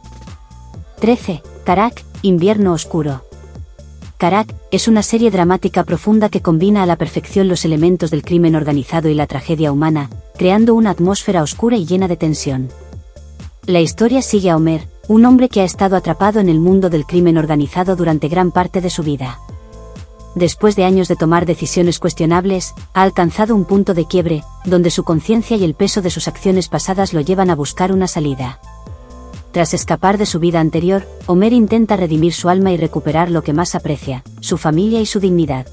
S1: 13. Karak, Invierno Oscuro. Karak es una serie dramática profunda que combina a la perfección los elementos del crimen organizado y la tragedia humana, creando una atmósfera oscura y llena de tensión. La historia sigue a Homer, un hombre que ha estado atrapado en el mundo del crimen organizado durante gran parte de su vida. Después de años de tomar decisiones cuestionables, ha alcanzado un punto de quiebre, donde su conciencia y el peso de sus acciones pasadas lo llevan a buscar una salida. Tras escapar de su vida anterior, Homer intenta redimir su alma y recuperar lo que más aprecia, su familia y su dignidad.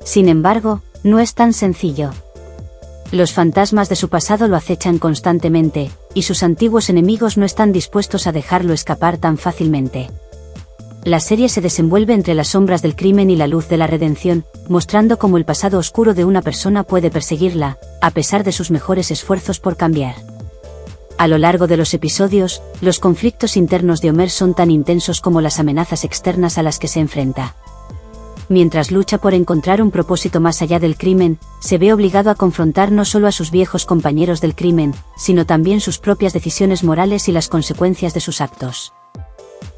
S1: Sin embargo, no es tan sencillo. Los fantasmas de su pasado lo acechan constantemente, y sus antiguos enemigos no están dispuestos a dejarlo escapar tan fácilmente. La serie se desenvuelve entre las sombras del crimen y la luz de la redención, mostrando cómo el pasado oscuro de una persona puede perseguirla, a pesar de sus mejores esfuerzos por cambiar. A lo largo de los episodios, los conflictos internos de Homer son tan intensos como las amenazas externas a las que se enfrenta. Mientras lucha por encontrar un propósito más allá del crimen, se ve obligado a confrontar no solo a sus viejos compañeros del crimen, sino también sus propias decisiones morales y las consecuencias de sus actos.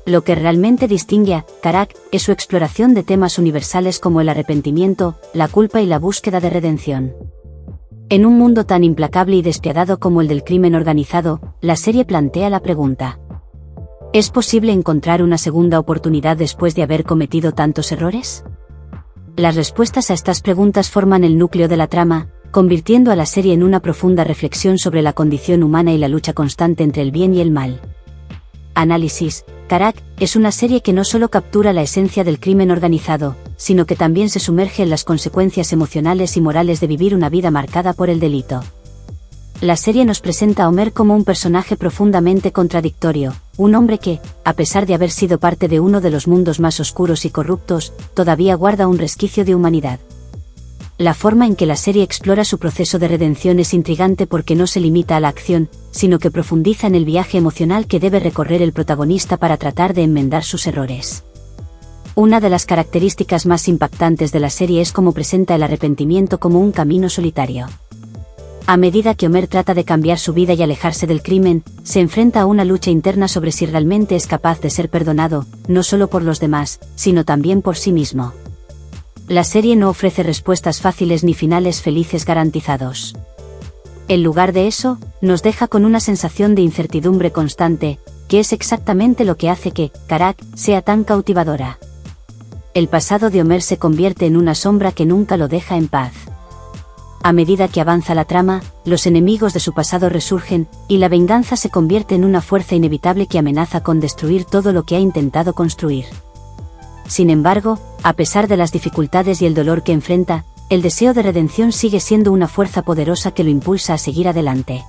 S1: Lo que realmente distingue a Karak es su exploración de temas universales como el arrepentimiento, la culpa y la búsqueda de redención. En un mundo tan implacable y despiadado como el del crimen organizado, la serie plantea la pregunta: ¿es posible encontrar una segunda oportunidad después de haber cometido tantos errores? Las respuestas a estas preguntas forman el núcleo de la trama, convirtiendo a la serie en una profunda reflexión sobre la condición humana y la lucha constante entre el bien y el mal. Análisis: Karak es una serie que no solo captura la esencia del crimen organizado, sino que también se sumerge en las consecuencias emocionales y morales de vivir una vida marcada por el delito. La serie nos presenta a Homer como un personaje profundamente contradictorio, un hombre que, a pesar de haber sido parte de uno de los mundos más oscuros y corruptos, todavía guarda un resquicio de humanidad. La forma en que la serie explora su proceso de redención es intrigante porque no se limita a la acción, sino que profundiza en el viaje emocional que debe recorrer el protagonista para tratar de enmendar sus errores. Una de las características más impactantes de la serie es cómo presenta el arrepentimiento como un camino solitario. A medida que Homer trata de cambiar su vida y alejarse del crimen, se enfrenta a una lucha interna sobre si realmente es capaz de ser perdonado, no solo por los demás, sino también por sí mismo. La serie no ofrece respuestas fáciles ni finales felices garantizados. En lugar de eso, nos deja con una sensación de incertidumbre constante, que es exactamente lo que hace que Karak sea tan cautivadora. El pasado de Homer se convierte en una sombra que nunca lo deja en paz. A medida que avanza la trama, los enemigos de su pasado resurgen, y la venganza se convierte en una fuerza inevitable que amenaza con destruir todo lo que ha intentado construir. Sin embargo, a pesar de las dificultades y el dolor que enfrenta, el deseo de redención sigue siendo una fuerza poderosa que lo impulsa a seguir adelante.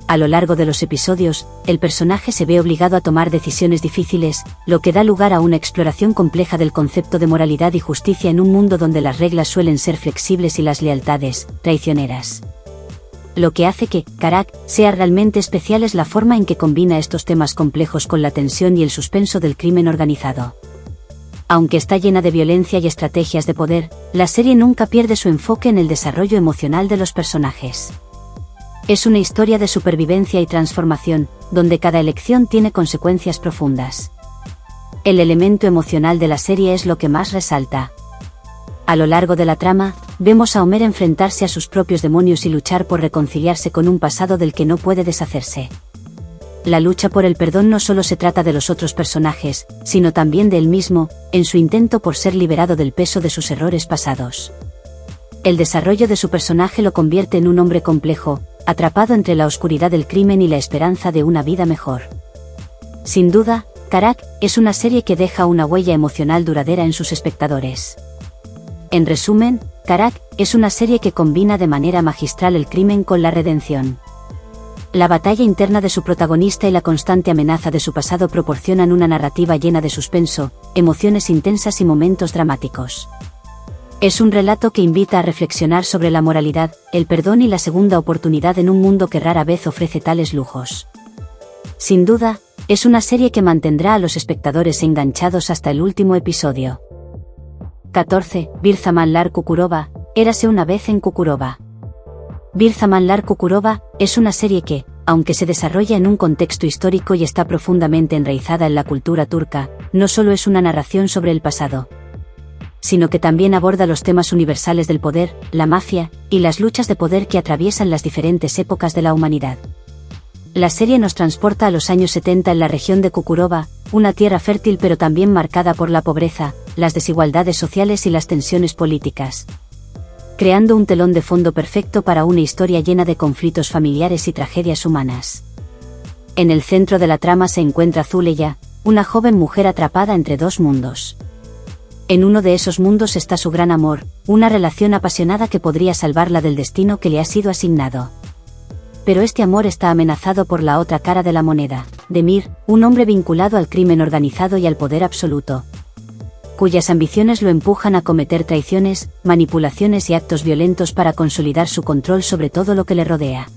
S1: A lo largo de los episodios, el personaje se ve obligado a tomar decisiones difíciles, lo que da lugar a una exploración compleja del concepto de moralidad y justicia en un mundo donde las reglas suelen ser flexibles y las lealtades, traicioneras. Lo que hace que Karak sea realmente especial es la forma en que combina estos temas complejos con la tensión y el suspenso del crimen organizado. Aunque está llena de violencia y estrategias de poder, la serie nunca pierde su enfoque en el desarrollo emocional de los personajes. Es una historia de supervivencia y transformación, donde cada elección tiene consecuencias profundas. El elemento emocional de la serie es lo que más resalta. A lo largo de la trama, vemos a Homer enfrentarse a sus propios demonios y luchar por reconciliarse con un pasado del que no puede deshacerse. La lucha por el perdón no solo se trata de los otros personajes, sino también de él mismo, en su intento por ser liberado del peso de sus errores pasados. El desarrollo de su personaje lo convierte en un hombre complejo, atrapado entre la oscuridad del crimen y la esperanza de una vida mejor. Sin duda, Karak es una serie que deja una huella emocional duradera en sus espectadores. En resumen, Karak es una serie que combina de manera magistral el crimen con la redención. La batalla interna de su protagonista y la constante amenaza de su pasado proporcionan una narrativa llena de suspenso, emociones intensas y momentos dramáticos. Es un relato que invita a reflexionar sobre la moralidad, el perdón y la segunda oportunidad en un mundo que rara vez ofrece tales lujos. Sin duda, es una serie que mantendrá a los espectadores enganchados hasta el último episodio. 14. Bir Zamanlar Kukurova, érase una vez en Kukurova. Bir Zamanlar Kukurova es una serie que, aunque se desarrolla en un contexto histórico y está profundamente enraizada en la cultura turca, no solo es una narración sobre el pasado, sino que también aborda los temas universales del poder, la mafia, y las luchas de poder que atraviesan las diferentes épocas de la humanidad. La serie nos transporta a los años 70 en la región de Kukurova, una tierra fértil pero también marcada por la pobreza, las desigualdades sociales y las tensiones políticas, creando un telón de fondo perfecto para una historia llena de conflictos familiares y tragedias humanas. En el centro de la trama se encuentra Zuleya, una joven mujer atrapada entre dos mundos. En uno de esos mundos está su gran amor, una relación apasionada que podría salvarla del destino que le ha sido asignado. Pero este amor está amenazado por la otra cara de la moneda, Demir, un hombre vinculado al crimen organizado y al poder absoluto, cuyas ambiciones lo empujan a cometer traiciones, manipulaciones y actos violentos para consolidar su control sobre todo lo que le rodea.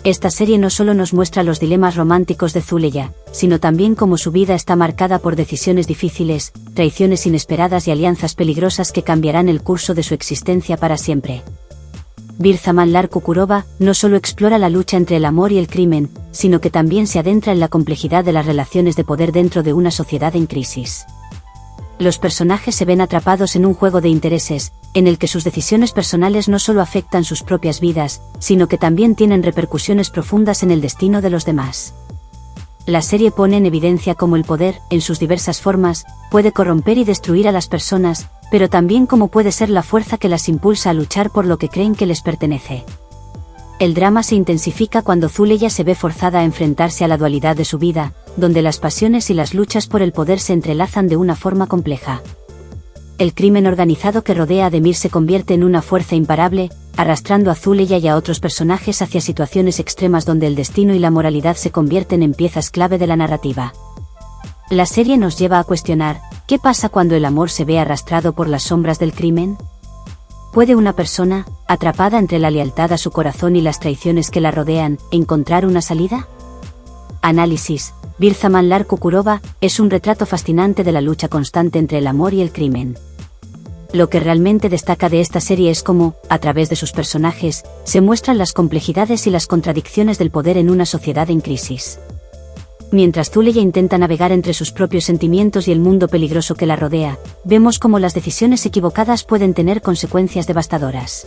S1: Esta serie no solo nos muestra los dilemas románticos de Zuleya, sino también cómo su vida está marcada por decisiones difíciles, traiciones inesperadas y alianzas peligrosas que cambiarán el curso de su existencia para siempre. Bir Zamanlar Kukurova no solo explora la lucha entre el amor y el crimen, sino que también se adentra en la complejidad de las relaciones de poder dentro de una sociedad en crisis. Los personajes se ven atrapados en un juego de intereses, en el que sus decisiones personales no solo afectan sus propias vidas, sino que también tienen repercusiones profundas en el destino de los demás. La serie pone en evidencia cómo el poder, en sus diversas formas, puede corromper y destruir a las personas, pero también cómo puede ser la fuerza que las impulsa a luchar por lo que creen que les pertenece. El drama se intensifica cuando Zuleya se ve forzada a enfrentarse a la dualidad de su vida, donde las pasiones y las luchas por el poder se entrelazan de una forma compleja. El crimen organizado que rodea a Demir se convierte en una fuerza imparable, arrastrando a Zuleya y a otros personajes hacia situaciones extremas donde el destino y la moralidad se convierten en piezas clave de la narrativa. La serie nos lleva a cuestionar, ¿qué pasa cuando el amor se ve arrastrado por las sombras del crimen? ¿Puede una persona, atrapada entre la lealtad a su corazón y las traiciones que la rodean, encontrar una salida? Análisis. Bir Zamanlar Kukurova es un retrato fascinante de la lucha constante entre el amor y el crimen. Lo que realmente destaca de esta serie es cómo, a través de sus personajes, se muestran las complejidades y las contradicciones del poder en una sociedad en crisis. Mientras Zuleya intenta navegar entre sus propios sentimientos y el mundo peligroso que la rodea, vemos cómo las decisiones equivocadas pueden tener consecuencias devastadoras.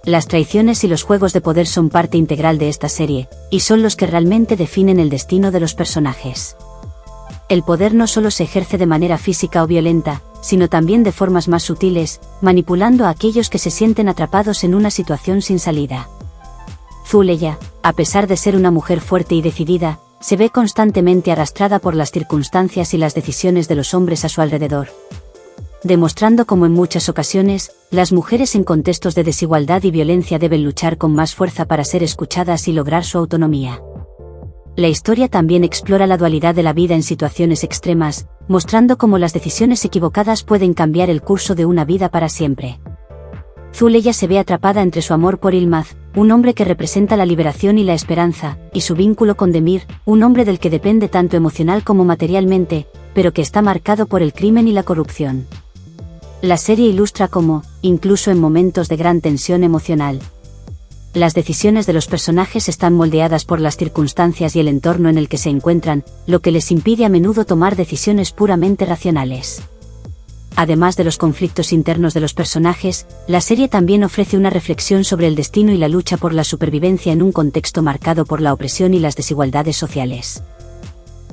S1: Las traiciones y los juegos de poder son parte integral de esta serie, y son los que realmente definen el destino de los personajes. El poder no solo se ejerce de manera física o violenta, sino también de formas más sutiles, manipulando a aquellos que se sienten atrapados en una situación sin salida. Zuleya, a pesar de ser una mujer fuerte y decidida, se ve constantemente arrastrada por las circunstancias y las decisiones de los hombres a su alrededor, demostrando cómo en muchas ocasiones, las mujeres en contextos de desigualdad y violencia deben luchar con más fuerza para ser escuchadas y lograr su autonomía. La historia también explora la dualidad de la vida en situaciones extremas, mostrando cómo las decisiones equivocadas pueden cambiar el curso de una vida para siempre. Zuleya se ve atrapada entre su amor por Ilmaz, un hombre que representa la liberación y la esperanza, y su vínculo con Demir, un hombre del que depende tanto emocional como materialmente, pero que está marcado por el crimen y la corrupción. La serie ilustra cómo, incluso en momentos de gran tensión emocional, las decisiones de los personajes están moldeadas por las circunstancias y el entorno en el que se encuentran, lo que les impide a menudo tomar decisiones puramente racionales. Además de los conflictos internos de los personajes, la serie también ofrece una reflexión sobre el destino y la lucha por la supervivencia en un contexto marcado por la opresión y las desigualdades sociales.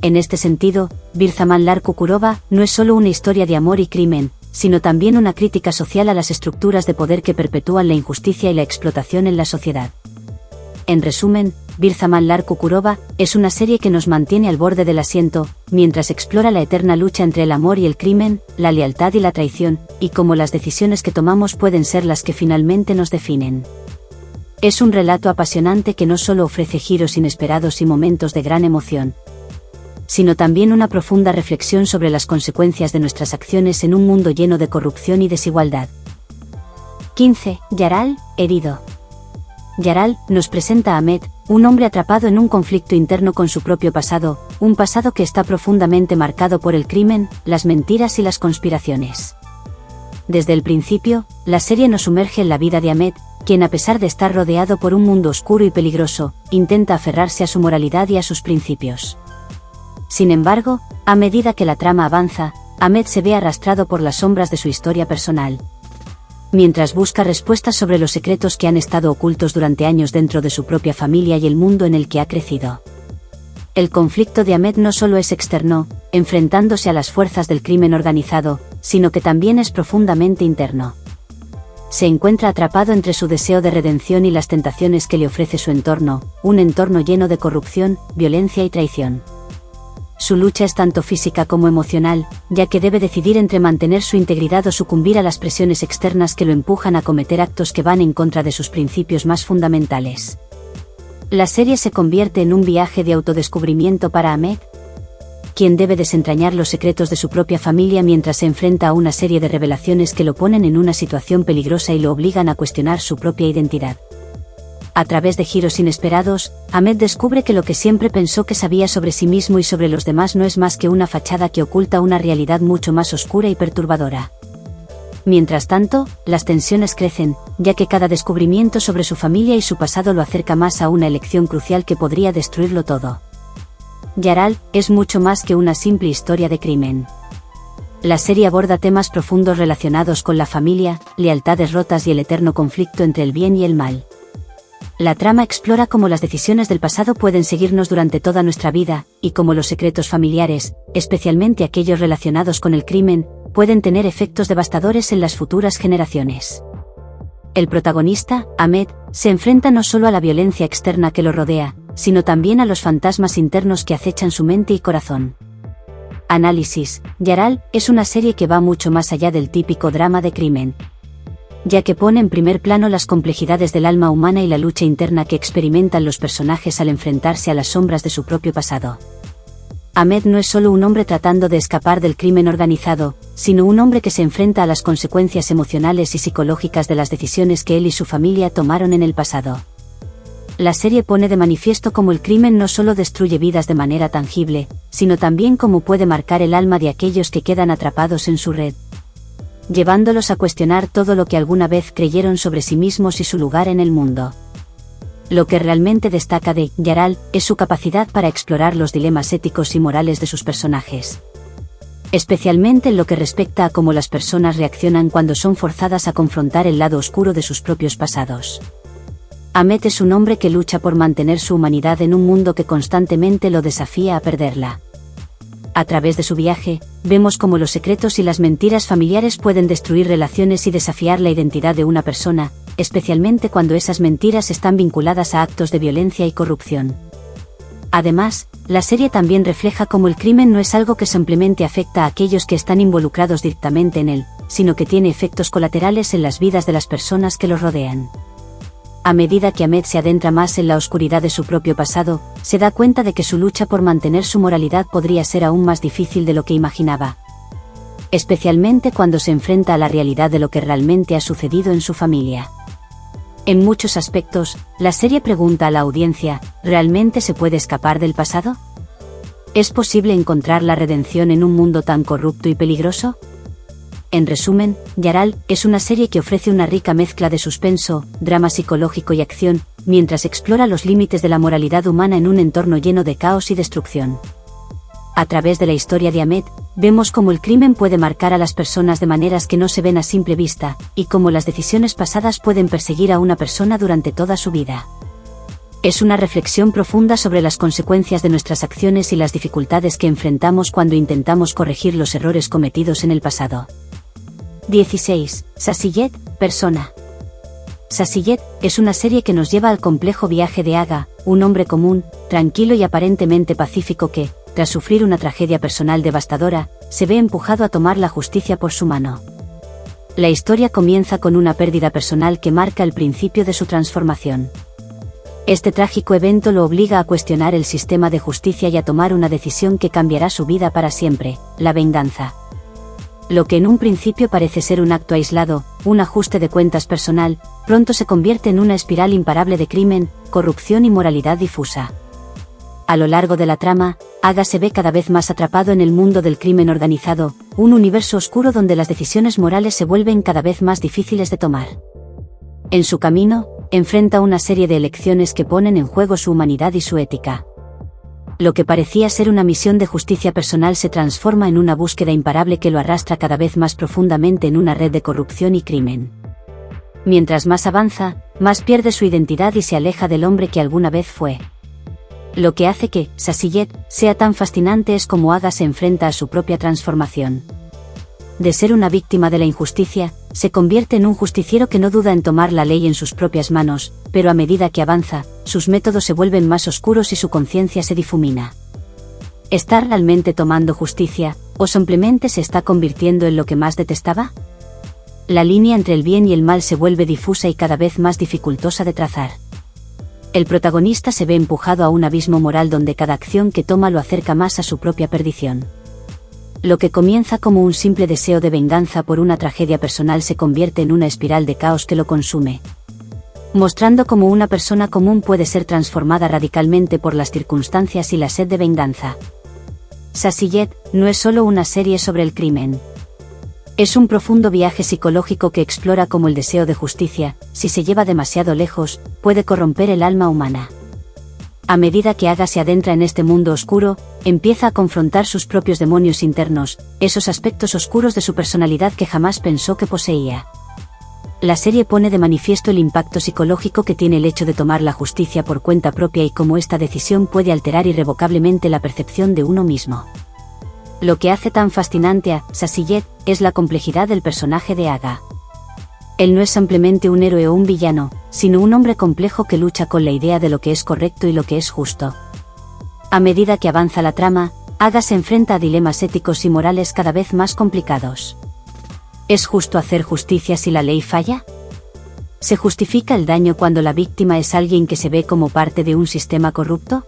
S1: En este sentido, Bir Zamanlar Kukurova no es solo una historia de amor y crimen, sino también una crítica social a las estructuras de poder que perpetúan la injusticia y la explotación en la sociedad. En resumen, Birzaman-Lar Kukurova, es una serie que nos mantiene al borde del asiento, mientras explora la eterna lucha entre el amor y el crimen, la lealtad y la traición, y cómo las decisiones que tomamos pueden ser las que finalmente nos definen. Es un relato apasionante que no solo ofrece giros inesperados y momentos de gran emoción, sino también una profunda reflexión sobre las consecuencias de nuestras acciones en un mundo lleno de corrupción y desigualdad. 15. Yaral, herido. Yaral nos presenta a Ahmed, un hombre atrapado en un conflicto interno con su propio pasado, un pasado que está profundamente marcado por el crimen, las mentiras y las conspiraciones. Desde el principio, la serie nos sumerge en la vida de Ahmed, quien a pesar de estar rodeado por un mundo oscuro y peligroso, intenta aferrarse a su moralidad y a sus principios. Sin embargo, a medida que la trama avanza, Ahmed se ve arrastrado por las sombras de su historia personal, mientras busca respuestas sobre los secretos que han estado ocultos durante años dentro de su propia familia y el mundo en el que ha crecido. El conflicto de Ahmed no solo es externo, enfrentándose a las fuerzas del crimen organizado, sino que también es profundamente interno. Se encuentra atrapado entre su deseo de redención y las tentaciones que le ofrece su entorno, un entorno lleno de corrupción, violencia y traición. Su lucha es tanto física como emocional, ya que debe decidir entre mantener su integridad o sucumbir a las presiones externas que lo empujan a cometer actos que van en contra de sus principios más fundamentales. La serie se convierte en un viaje de autodescubrimiento para Ahmed, quien debe desentrañar los secretos de su propia familia mientras se enfrenta a una serie de revelaciones que lo ponen en una situación peligrosa y lo obligan a cuestionar su propia identidad. A través de giros inesperados, Ahmed descubre que lo que siempre pensó que sabía sobre sí mismo y sobre los demás no es más que una fachada que oculta una realidad mucho más oscura y perturbadora. Mientras tanto, las tensiones crecen, ya que cada descubrimiento sobre su familia y su pasado lo acerca más a una elección crucial que podría destruirlo todo. Yaral es mucho más que una simple historia de crimen. La serie aborda temas profundos relacionados con la familia, lealtades rotas y el eterno conflicto entre el bien y el mal. La trama explora cómo las decisiones del pasado pueden seguirnos durante toda nuestra vida, y cómo los secretos familiares, especialmente aquellos relacionados con el crimen, pueden tener efectos devastadores en las futuras generaciones. El protagonista, Ahmed, se enfrenta no solo a la violencia externa que lo rodea, sino también a los fantasmas internos que acechan su mente y corazón. Análisis: Yaral es una serie que va mucho más allá del típico drama de crimen, ya que pone en primer plano las complejidades del alma humana y la lucha interna que experimentan los personajes al enfrentarse a las sombras de su propio pasado. Ahmed no es solo un hombre tratando de escapar del crimen organizado, sino un hombre que se enfrenta a las consecuencias emocionales y psicológicas de las decisiones que él y su familia tomaron en el pasado. La serie pone de manifiesto cómo el crimen no solo destruye vidas de manera tangible, sino también cómo puede marcar el alma de aquellos que quedan atrapados en su red, llevándolos a cuestionar todo lo que alguna vez creyeron sobre sí mismos y su lugar en el mundo. Lo que realmente destaca de Yaral es su capacidad para explorar los dilemas éticos y morales de sus personajes, especialmente en lo que respecta a cómo las personas reaccionan cuando son forzadas a confrontar el lado oscuro de sus propios pasados. Ahmed es un hombre que lucha por mantener su humanidad en un mundo que constantemente lo desafía a perderla. A través de su viaje, vemos cómo los secretos y las mentiras familiares pueden destruir relaciones y desafiar la identidad de una persona, especialmente cuando esas mentiras están vinculadas a actos de violencia y corrupción. Además, la serie también refleja cómo el crimen no es algo que simplemente afecta a aquellos que están involucrados directamente en él, sino que tiene efectos colaterales en las vidas de las personas que los rodean. A medida que Ahmed se adentra más en la oscuridad de su propio pasado, se da cuenta de que su lucha por mantener su moralidad podría ser aún más difícil de lo que imaginaba, especialmente cuando se enfrenta a la realidad de lo que realmente ha sucedido en su familia. En muchos aspectos, la serie pregunta a la audiencia: ¿realmente se puede escapar del pasado? ¿Es posible encontrar la redención en un mundo tan corrupto y peligroso? En resumen, Yaral es una serie que ofrece una rica mezcla de suspenso, drama psicológico y acción, mientras explora los límites de la moralidad humana en un entorno lleno de caos y destrucción. A través de la historia de Ahmed, vemos cómo el crimen puede marcar a las personas de maneras que no se ven a simple vista, y cómo las decisiones pasadas pueden perseguir a una persona durante toda su vida. Es una reflexión profunda sobre las consecuencias de nuestras acciones y las dificultades que enfrentamos cuando intentamos corregir los errores cometidos en el pasado. 16. Sasiyet, persona. Sasiyet es una serie que nos lleva al complejo viaje de Aga, un hombre común, tranquilo y aparentemente pacífico que, tras sufrir una tragedia personal devastadora, se ve empujado a tomar la justicia por su mano. La historia comienza con una pérdida personal que marca el principio de su transformación. Este trágico evento lo obliga a cuestionar el sistema de justicia y a tomar una decisión que cambiará su vida para siempre: la venganza. Lo que en un principio parece ser un acto aislado, un ajuste de cuentas personal, pronto se convierte en una espiral imparable de crimen, corrupción y moralidad difusa. A lo largo de la trama, Aga se ve cada vez más atrapado en el mundo del crimen organizado, un universo oscuro donde las decisiones morales se vuelven cada vez más difíciles de tomar. En su camino, enfrenta una serie de elecciones que ponen en juego su humanidad y su ética. Lo que parecía ser una misión de justicia personal se transforma en una búsqueda imparable que lo arrastra cada vez más profundamente en una red de corrupción y crimen. Mientras más avanza, más pierde su identidad y se aleja del hombre que alguna vez fue. Lo que hace que Sasiyet sea tan fascinante es cómo Aga se enfrenta a su propia transformación. De ser una víctima de la injusticia, se convierte en un justiciero que no duda en tomar la ley en sus propias manos, pero a medida que avanza, sus métodos se vuelven más oscuros y su conciencia se difumina. ¿Está realmente tomando justicia, o simplemente se está convirtiendo en lo que más detestaba? La línea entre el bien y el mal se vuelve difusa y cada vez más dificultosa de trazar. El protagonista se ve empujado a un abismo moral donde cada acción que toma lo acerca más a su propia perdición. Lo que comienza como un simple deseo de venganza por una tragedia personal se convierte en una espiral de caos que lo consume, mostrando cómo una persona común puede ser transformada radicalmente por las circunstancias y la sed de venganza. Sasiyet no es solo una serie sobre el crimen. Es un profundo viaje psicológico que explora cómo el deseo de justicia, si se lleva demasiado lejos, puede corromper el alma humana. A medida que Aga se adentra en este mundo oscuro, empieza a confrontar sus propios demonios internos, esos aspectos oscuros de su personalidad que jamás pensó que poseía. La serie pone de manifiesto el impacto psicológico que tiene el hecho de tomar la justicia por cuenta propia y cómo esta decisión puede alterar irrevocablemente la percepción de uno mismo. Lo que hace tan fascinante a Sasiyet es la complejidad del personaje de Aga. Él no es simplemente un héroe o un villano, sino un hombre complejo que lucha con la idea de lo que es correcto y lo que es justo. A medida que avanza la trama, Aga se enfrenta a dilemas éticos y morales cada vez más complicados. ¿Es justo hacer justicia si la ley falla? ¿Se justifica el daño cuando la víctima es alguien que se ve como parte de un sistema corrupto?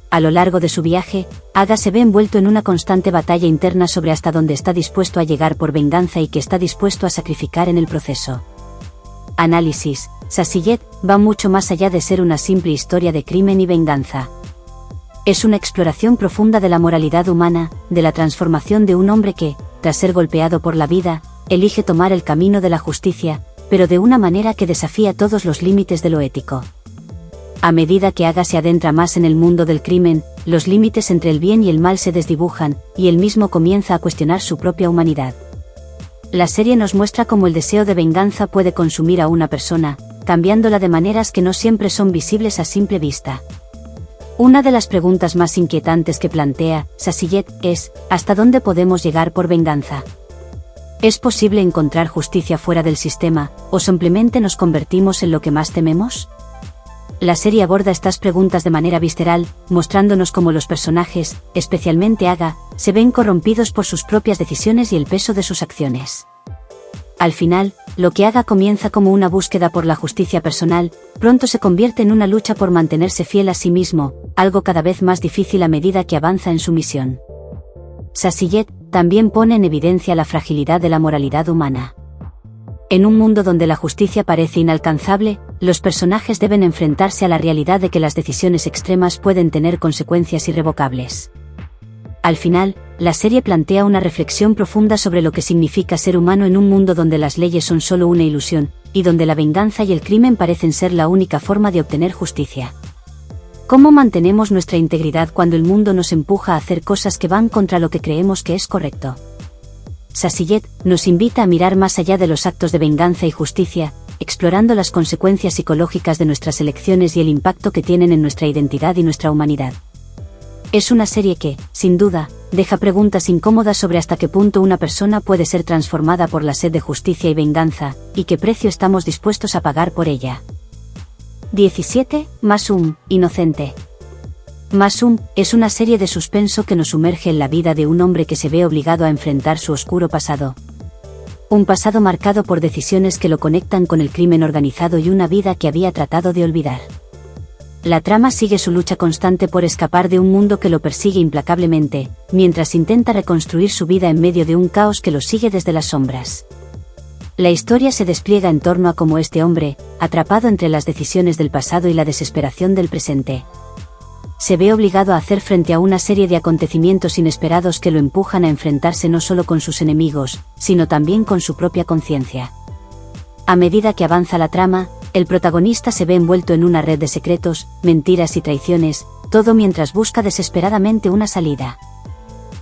S1: A lo largo de su viaje, Aga se ve envuelto en una constante batalla interna sobre hasta dónde está dispuesto a llegar por venganza y qué está dispuesto a sacrificar en el proceso. Análisis: Sasiyet va mucho más allá de ser una simple historia de crimen y venganza. Es una exploración profunda de la moralidad humana, de la transformación de un hombre que, tras ser golpeado por la vida, elige tomar el camino de la justicia, pero de una manera que desafía todos los límites de lo ético. A medida que Aga se adentra más en el mundo del crimen, los límites entre el bien y el mal se desdibujan, y él mismo comienza a cuestionar su propia humanidad. La serie nos muestra cómo el deseo de venganza puede consumir a una persona, cambiándola de maneras que no siempre son visibles a simple vista. Una de las preguntas más inquietantes que plantea Sasiyet es: ¿hasta dónde podemos llegar por venganza? ¿Es posible encontrar justicia fuera del sistema, o simplemente nos convertimos en lo que más tememos? La serie aborda estas preguntas de manera visceral, mostrándonos cómo los personajes, especialmente Aga, se ven corrompidos por sus propias decisiones y el peso de sus acciones. Al final, lo que Aga comienza como una búsqueda por la justicia personal, pronto se convierte en una lucha por mantenerse fiel a sí mismo, algo cada vez más difícil a medida que avanza en su misión. Sasiyet también pone en evidencia la fragilidad de la moralidad humana. En un mundo donde la justicia parece inalcanzable, los personajes deben enfrentarse a la realidad de que las decisiones extremas pueden tener consecuencias irrevocables. Al final, la serie plantea una reflexión profunda sobre lo que significa ser humano en un mundo donde las leyes son solo una ilusión, y donde la venganza y el crimen parecen ser la única forma de obtener justicia. ¿Cómo mantenemos nuestra integridad cuando el mundo nos empuja a hacer cosas que van contra lo que creemos que es correcto? Sasiyet nos invita a mirar más allá de los actos de venganza y justicia, explorando las consecuencias psicológicas de nuestras elecciones y el impacto que tienen en nuestra identidad y nuestra humanidad. Es una serie que, sin duda, deja preguntas incómodas sobre hasta qué punto una persona puede ser transformada por la sed de justicia y venganza, y qué precio estamos dispuestos a pagar por ella. 17. Masum, inocente. Masum es una serie de suspenso que nos sumerge en la vida de un hombre que se ve obligado a enfrentar su oscuro pasado. Un pasado marcado por decisiones que lo conectan con el crimen organizado y una vida que había tratado de olvidar. La trama sigue su lucha constante por escapar de un mundo que lo persigue implacablemente, mientras intenta reconstruir su vida en medio de un caos que lo sigue desde las sombras. La historia se despliega en torno a cómo este hombre, atrapado entre las decisiones del pasado y la desesperación del presente, se ve obligado a hacer frente a una serie de acontecimientos inesperados que lo empujan a enfrentarse no solo con sus enemigos, sino también con su propia conciencia. A medida que avanza la trama, el protagonista se ve envuelto en una red de secretos, mentiras y traiciones, todo mientras busca desesperadamente una salida.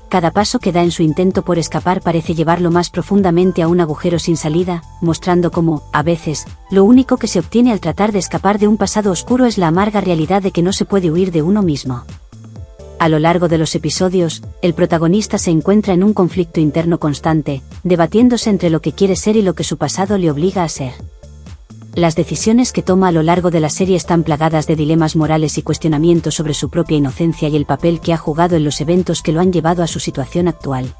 S1: Cada paso que da en su intento por escapar parece llevarlo más profundamente a un agujero sin salida, mostrando cómo, a veces, lo único que se obtiene al tratar de escapar de un pasado oscuro es la amarga realidad de que no se puede huir de uno mismo. A lo largo de los episodios, el protagonista se encuentra en un conflicto interno constante, debatiéndose entre lo que quiere ser y lo que su pasado le obliga a ser. Las decisiones que toma a lo largo de la serie están plagadas de dilemas morales y cuestionamientos sobre su propia inocencia y el papel que ha jugado en los eventos que lo han llevado a su situación actual.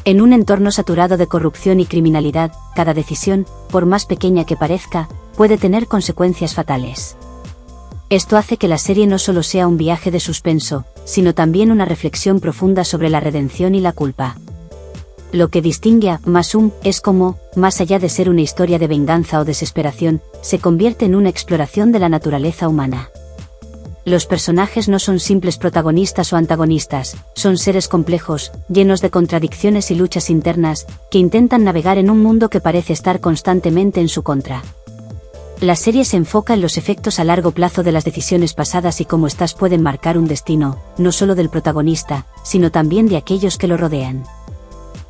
S1: En un entorno saturado de corrupción y criminalidad, cada decisión, por más pequeña que parezca, puede tener consecuencias fatales. Esto hace que la serie no solo sea un viaje de suspenso, sino también una reflexión profunda sobre la redención y la culpa. Lo que distingue a Masum es cómo, más allá de ser una historia de venganza o desesperación, se convierte en una exploración de la naturaleza humana. Los personajes no son simples protagonistas o antagonistas, son seres complejos, llenos de contradicciones y luchas internas, que intentan navegar en un mundo que parece estar constantemente en su contra. La serie se enfoca en los efectos a largo plazo de las decisiones pasadas y cómo éstas pueden marcar un destino, no solo del protagonista, sino también de aquellos que lo rodean.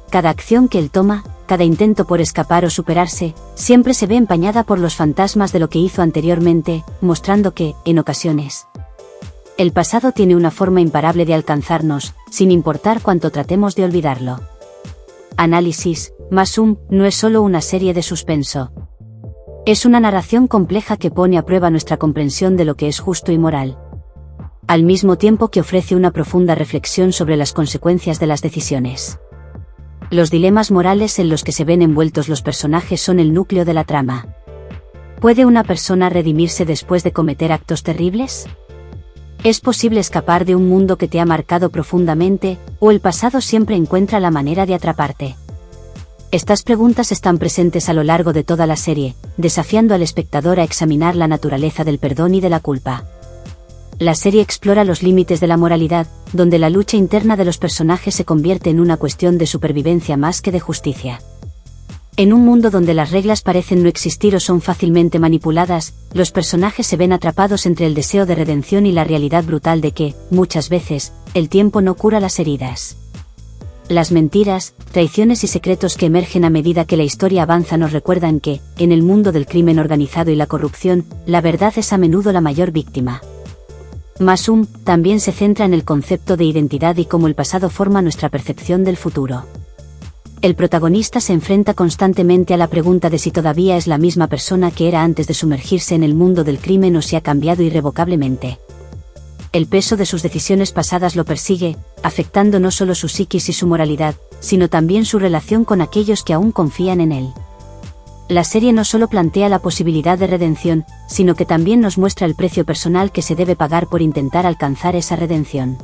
S1: Cada acción que él toma, cada intento por escapar o superarse, siempre se ve empañada por los fantasmas de lo que hizo anteriormente, mostrando que, en ocasiones, el pasado tiene una forma imparable de alcanzarnos, sin importar cuánto tratemos de olvidarlo. Análisis: Masum no es solo una serie de suspenso. Es una narración compleja que pone a prueba nuestra comprensión de lo que es justo y moral, al mismo tiempo que ofrece una profunda reflexión sobre las consecuencias de las decisiones. Los dilemas morales en los que se ven envueltos los personajes son el núcleo de la trama. ¿Puede una persona redimirse después de cometer actos terribles? ¿Es posible escapar de un mundo que te ha marcado profundamente, o el pasado siempre encuentra la manera de atraparte? Estas preguntas están presentes a lo largo de toda la serie, desafiando al espectador a examinar la naturaleza del perdón y de la culpa. La serie explora los límites de la moralidad, donde la lucha interna de los personajes se convierte en una cuestión de supervivencia más que de justicia. En un mundo donde las reglas parecen no existir o son fácilmente manipuladas, los personajes se ven atrapados entre el deseo de redención y la realidad brutal de que, muchas veces, el tiempo no cura las heridas. Las mentiras, traiciones y secretos que emergen a medida que la historia avanza nos recuerdan que, en el mundo del crimen organizado y la corrupción, la verdad es a menudo la mayor víctima. Masum también se centra en el concepto de identidad y cómo el pasado forma nuestra percepción del futuro. El protagonista se enfrenta constantemente a la pregunta de si todavía es la misma persona que era antes de sumergirse en el mundo del crimen o si ha cambiado irrevocablemente. El peso de sus decisiones pasadas lo persigue, afectando no solo su psiquis y su moralidad, sino también su relación con aquellos que aún confían en él. La serie no solo plantea la posibilidad de redención, sino que también nos muestra el precio personal que se debe pagar por intentar alcanzar esa redención.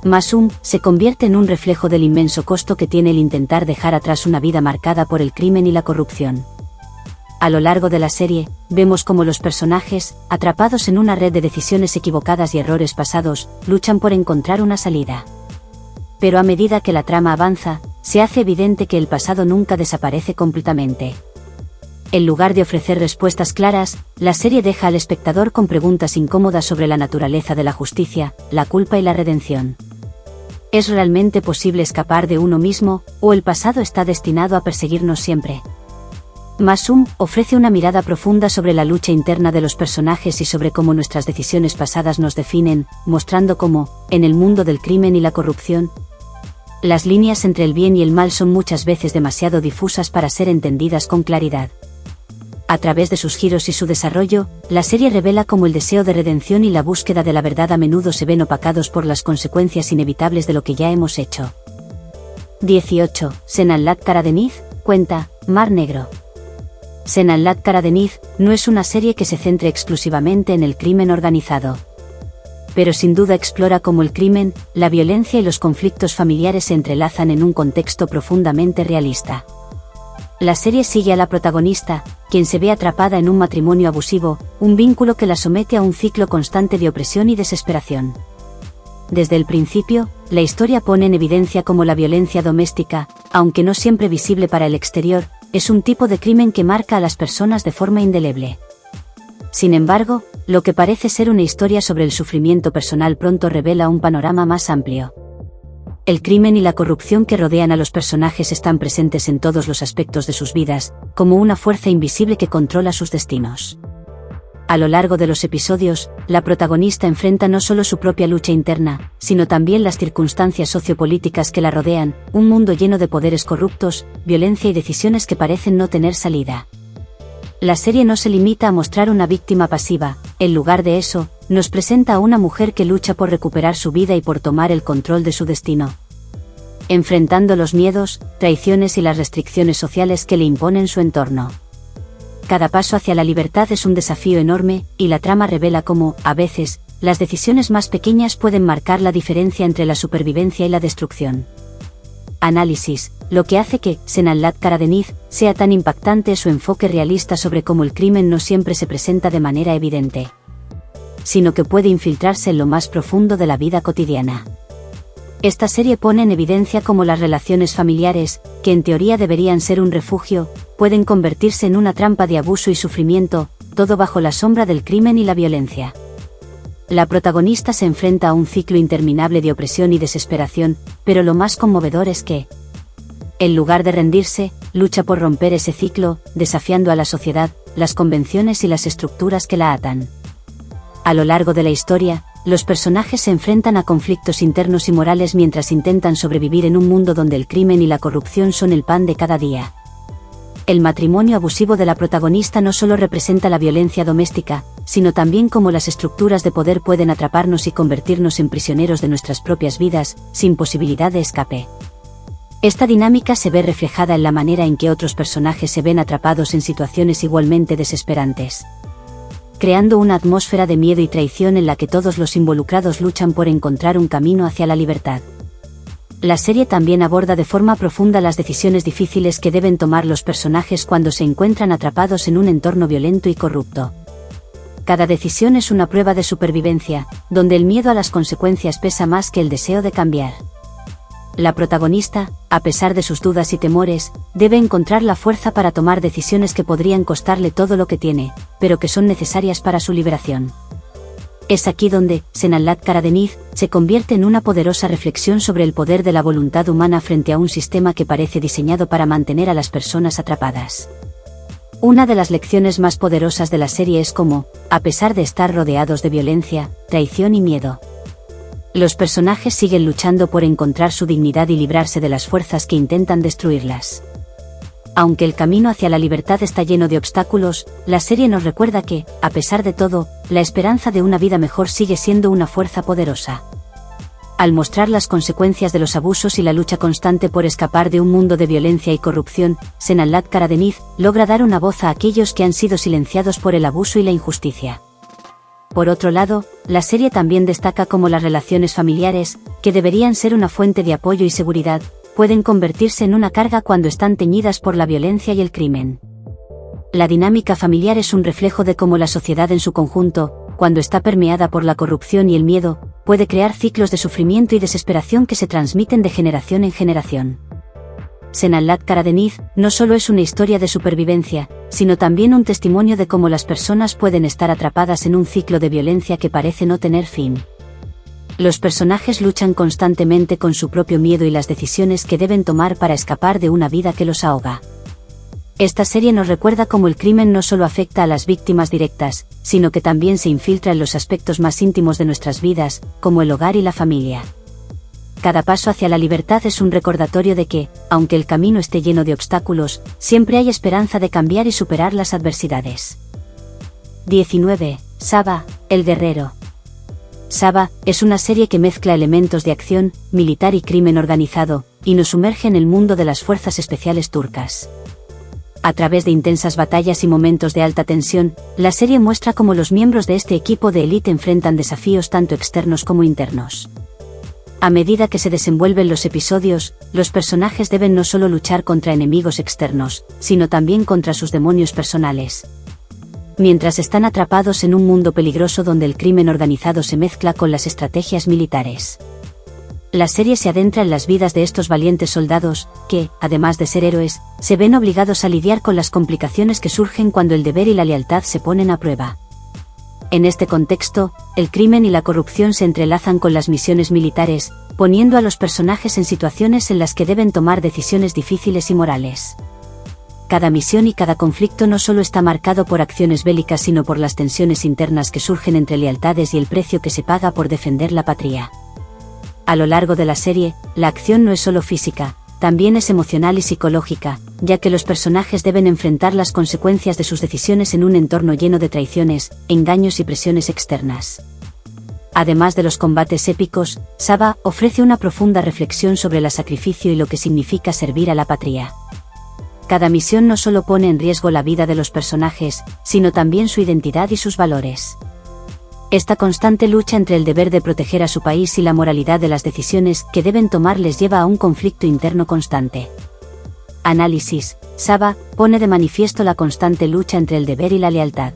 S1: Masum se convierte en un reflejo del inmenso costo que tiene el intentar dejar atrás una vida marcada por el crimen y la corrupción. A lo largo de la serie, vemos cómo los personajes, atrapados en una red de decisiones equivocadas y errores pasados, luchan por encontrar una salida. Pero a medida que la trama avanza, se hace evidente que el pasado nunca desaparece completamente. En lugar de ofrecer respuestas claras, la serie deja al espectador con preguntas incómodas sobre la naturaleza de la justicia, la culpa y la redención. ¿Es realmente posible escapar de uno mismo, o el pasado está destinado a perseguirnos siempre? Masum ofrece una mirada profunda sobre la lucha interna de los personajes y sobre cómo nuestras decisiones pasadas nos definen, mostrando cómo, en el mundo del crimen y la corrupción, Las líneas entre el bien y el mal son muchas veces demasiado difusas para ser entendidas con claridad. A través de sus giros y su desarrollo, la serie revela cómo el deseo de redención y la búsqueda de la verdad a menudo se ven opacados por las consecuencias inevitables de lo que ya hemos hecho. 18. Senanlat Karadeniz, cuenta, Mar Negro. Senanlat Karadeniz no es una serie que se centre exclusivamente en el crimen organizado. Pero sin duda explora cómo el crimen, la violencia y los conflictos familiares se entrelazan en un contexto profundamente realista. La serie sigue a la protagonista, quien se ve atrapada en un matrimonio abusivo, un vínculo que la somete a un ciclo constante de opresión y desesperación. Desde el principio, la historia pone en evidencia cómo la violencia doméstica, aunque no siempre visible para el exterior, es un tipo de crimen que marca a las personas de forma indeleble. Sin embargo, lo que parece ser una historia sobre el sufrimiento personal pronto revela un panorama más amplio. El crimen y la corrupción que rodean a los personajes están presentes en todos los aspectos de sus vidas, como una fuerza invisible que controla sus destinos. A lo largo de los episodios, la protagonista enfrenta no solo su propia lucha interna, sino también las circunstancias sociopolíticas que la rodean, un mundo lleno de poderes corruptos, violencia y decisiones que parecen no tener salida. La serie no se limita a mostrar una víctima pasiva, en lugar de eso, nos presenta a una mujer que lucha por recuperar su vida y por tomar el control de su destino. Enfrentando los miedos, traiciones y las restricciones sociales que le imponen su entorno. Cada paso hacia la libertad es un desafío enorme, y la trama revela cómo, a veces, las decisiones más pequeñas pueden marcar la diferencia entre la supervivencia y la destrucción. Análisis. Lo que hace que Senanlat Karadeniz sea tan impactante es su enfoque realista sobre cómo el crimen no siempre se presenta de manera evidente, sino que puede infiltrarse en lo más profundo de la vida cotidiana. Esta serie pone en evidencia cómo las relaciones familiares, que en teoría deberían ser un refugio, pueden convertirse en una trampa de abuso y sufrimiento, todo bajo la sombra del crimen y la violencia. La protagonista se enfrenta a un ciclo interminable de opresión y desesperación, pero lo más conmovedor es que, en lugar de rendirse, lucha por romper ese ciclo, desafiando a la sociedad, las convenciones y las estructuras que la atan. A lo largo de la historia, los personajes se enfrentan a conflictos internos y morales mientras intentan sobrevivir en un mundo donde el crimen y la corrupción son el pan de cada día. El matrimonio abusivo de la protagonista no solo representa la violencia doméstica, sino también cómo las estructuras de poder pueden atraparnos y convertirnos en prisioneros de nuestras propias vidas, sin posibilidad de escape. Esta dinámica se ve reflejada en la manera en que otros personajes se ven atrapados en situaciones igualmente desesperantes, creando una atmósfera de miedo y traición en la que todos los involucrados luchan por encontrar un camino hacia la libertad. La serie también aborda de forma profunda las decisiones difíciles que deben tomar los personajes cuando se encuentran atrapados en un entorno violento y corrupto. Cada decisión es una prueba de supervivencia, donde el miedo a las consecuencias pesa más que el deseo de cambiar. La protagonista, a pesar de sus dudas y temores, debe encontrar la fuerza para tomar decisiones que podrían costarle todo lo que tiene, pero que son necesarias para su liberación. Es aquí donde Senanlat Karadeniz se convierte en una poderosa reflexión sobre el poder de la voluntad humana frente a un sistema que parece diseñado para mantener a las personas atrapadas. Una de las lecciones más poderosas de la serie es cómo, a pesar de estar rodeados de violencia, traición y miedo, los personajes siguen luchando por encontrar su dignidad y librarse de las fuerzas que intentan destruirlas. Aunque el camino hacia la libertad está lleno de obstáculos, la serie nos recuerda que, a pesar de todo, la esperanza de una vida mejor sigue siendo una fuerza poderosa. Al mostrar las consecuencias de los abusos y la lucha constante por escapar de un mundo de violencia y corrupción, Senanlat Karadeniz logra dar una voz a aquellos que han sido silenciados por el abuso y la injusticia. Por otro lado, la serie también destaca cómo las relaciones familiares, que deberían ser una fuente de apoyo y seguridad, pueden convertirse en una carga cuando están teñidas por la violencia y el crimen. La dinámica familiar es un reflejo de cómo la sociedad en su conjunto, cuando está permeada por la corrupción y el miedo, puede crear ciclos de sufrimiento y desesperación que se transmiten de generación en generación. Senanlat Karadeniz no solo es una historia de supervivencia, sino también un testimonio de cómo las personas pueden estar atrapadas en un ciclo de violencia que parece no tener fin. Los personajes luchan constantemente con su propio miedo y las decisiones que deben tomar para escapar de una vida que los ahoga. Esta serie nos recuerda cómo el crimen no solo afecta a las víctimas directas, sino que también se infiltra en los aspectos más íntimos de nuestras vidas, como el hogar y la familia. Cada paso hacia la libertad es un recordatorio de que, aunque el camino esté lleno de obstáculos, siempre hay esperanza de cambiar y superar las adversidades. 19. Saba, el guerrero. Saba es una serie que mezcla elementos de acción, militar y crimen organizado, y nos sumerge en el mundo de las fuerzas especiales turcas. A través de intensas batallas y momentos de alta tensión, la serie muestra cómo los miembros de este equipo de élite enfrentan desafíos tanto externos como internos. A medida que se desenvuelven los episodios, los personajes deben no solo luchar contra enemigos externos, sino también contra sus demonios personales. Mientras están atrapados en un mundo peligroso donde el crimen organizado se mezcla con las estrategias militares. La serie se adentra en las vidas de estos valientes soldados, que, además de ser héroes, se ven obligados a lidiar con las complicaciones que surgen cuando el deber y la lealtad se ponen a prueba. En este contexto, el crimen y la corrupción se entrelazan con las misiones militares, poniendo a los personajes en situaciones en las que deben tomar decisiones difíciles y morales. Cada misión y cada conflicto no solo está marcado por acciones bélicas sino por las tensiones internas que surgen entre lealtades y el precio que se paga por defender la patria. A lo largo de la serie, la acción no es solo física, también es emocional y psicológica, ya que los personajes deben enfrentar las consecuencias de sus decisiones en un entorno lleno de traiciones, engaños y presiones externas. Además de los combates épicos, Saba ofrece una profunda reflexión sobre el sacrificio y lo que significa servir a la patria. Cada misión no solo pone en riesgo la vida de los personajes, sino también su identidad y sus valores. Esta constante lucha entre el deber de proteger a su país y la moralidad de las decisiones que deben tomar les lleva a un conflicto interno constante. Análisis. Saba pone de manifiesto la constante lucha entre el deber y la lealtad.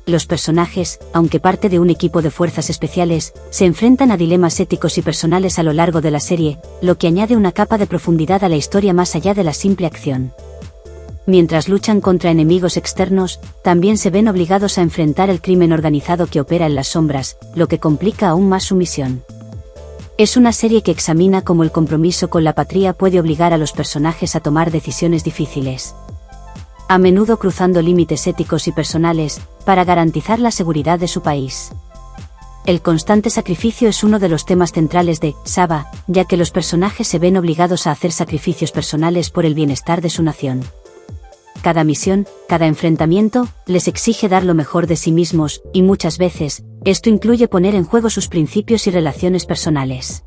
S1: Los personajes, aunque parte de un equipo de fuerzas especiales, se enfrentan a dilemas éticos y personales a lo largo de la serie, lo que añade una capa de profundidad a la historia más allá de la simple acción. Mientras luchan contra enemigos externos, también se ven obligados a enfrentar el crimen organizado que opera en las sombras, lo que complica aún más su misión. Es una serie que examina cómo el compromiso con la patria puede obligar a los personajes a tomar decisiones difíciles, a menudo cruzando límites éticos y personales, para garantizar la seguridad de su país. El constante sacrificio es uno de los temas centrales de Saba, ya que los personajes se ven obligados a hacer sacrificios personales por el bienestar de su nación. Cada misión, cada enfrentamiento, les exige dar lo mejor de sí mismos, y muchas veces, esto incluye poner en juego sus principios y relaciones personales.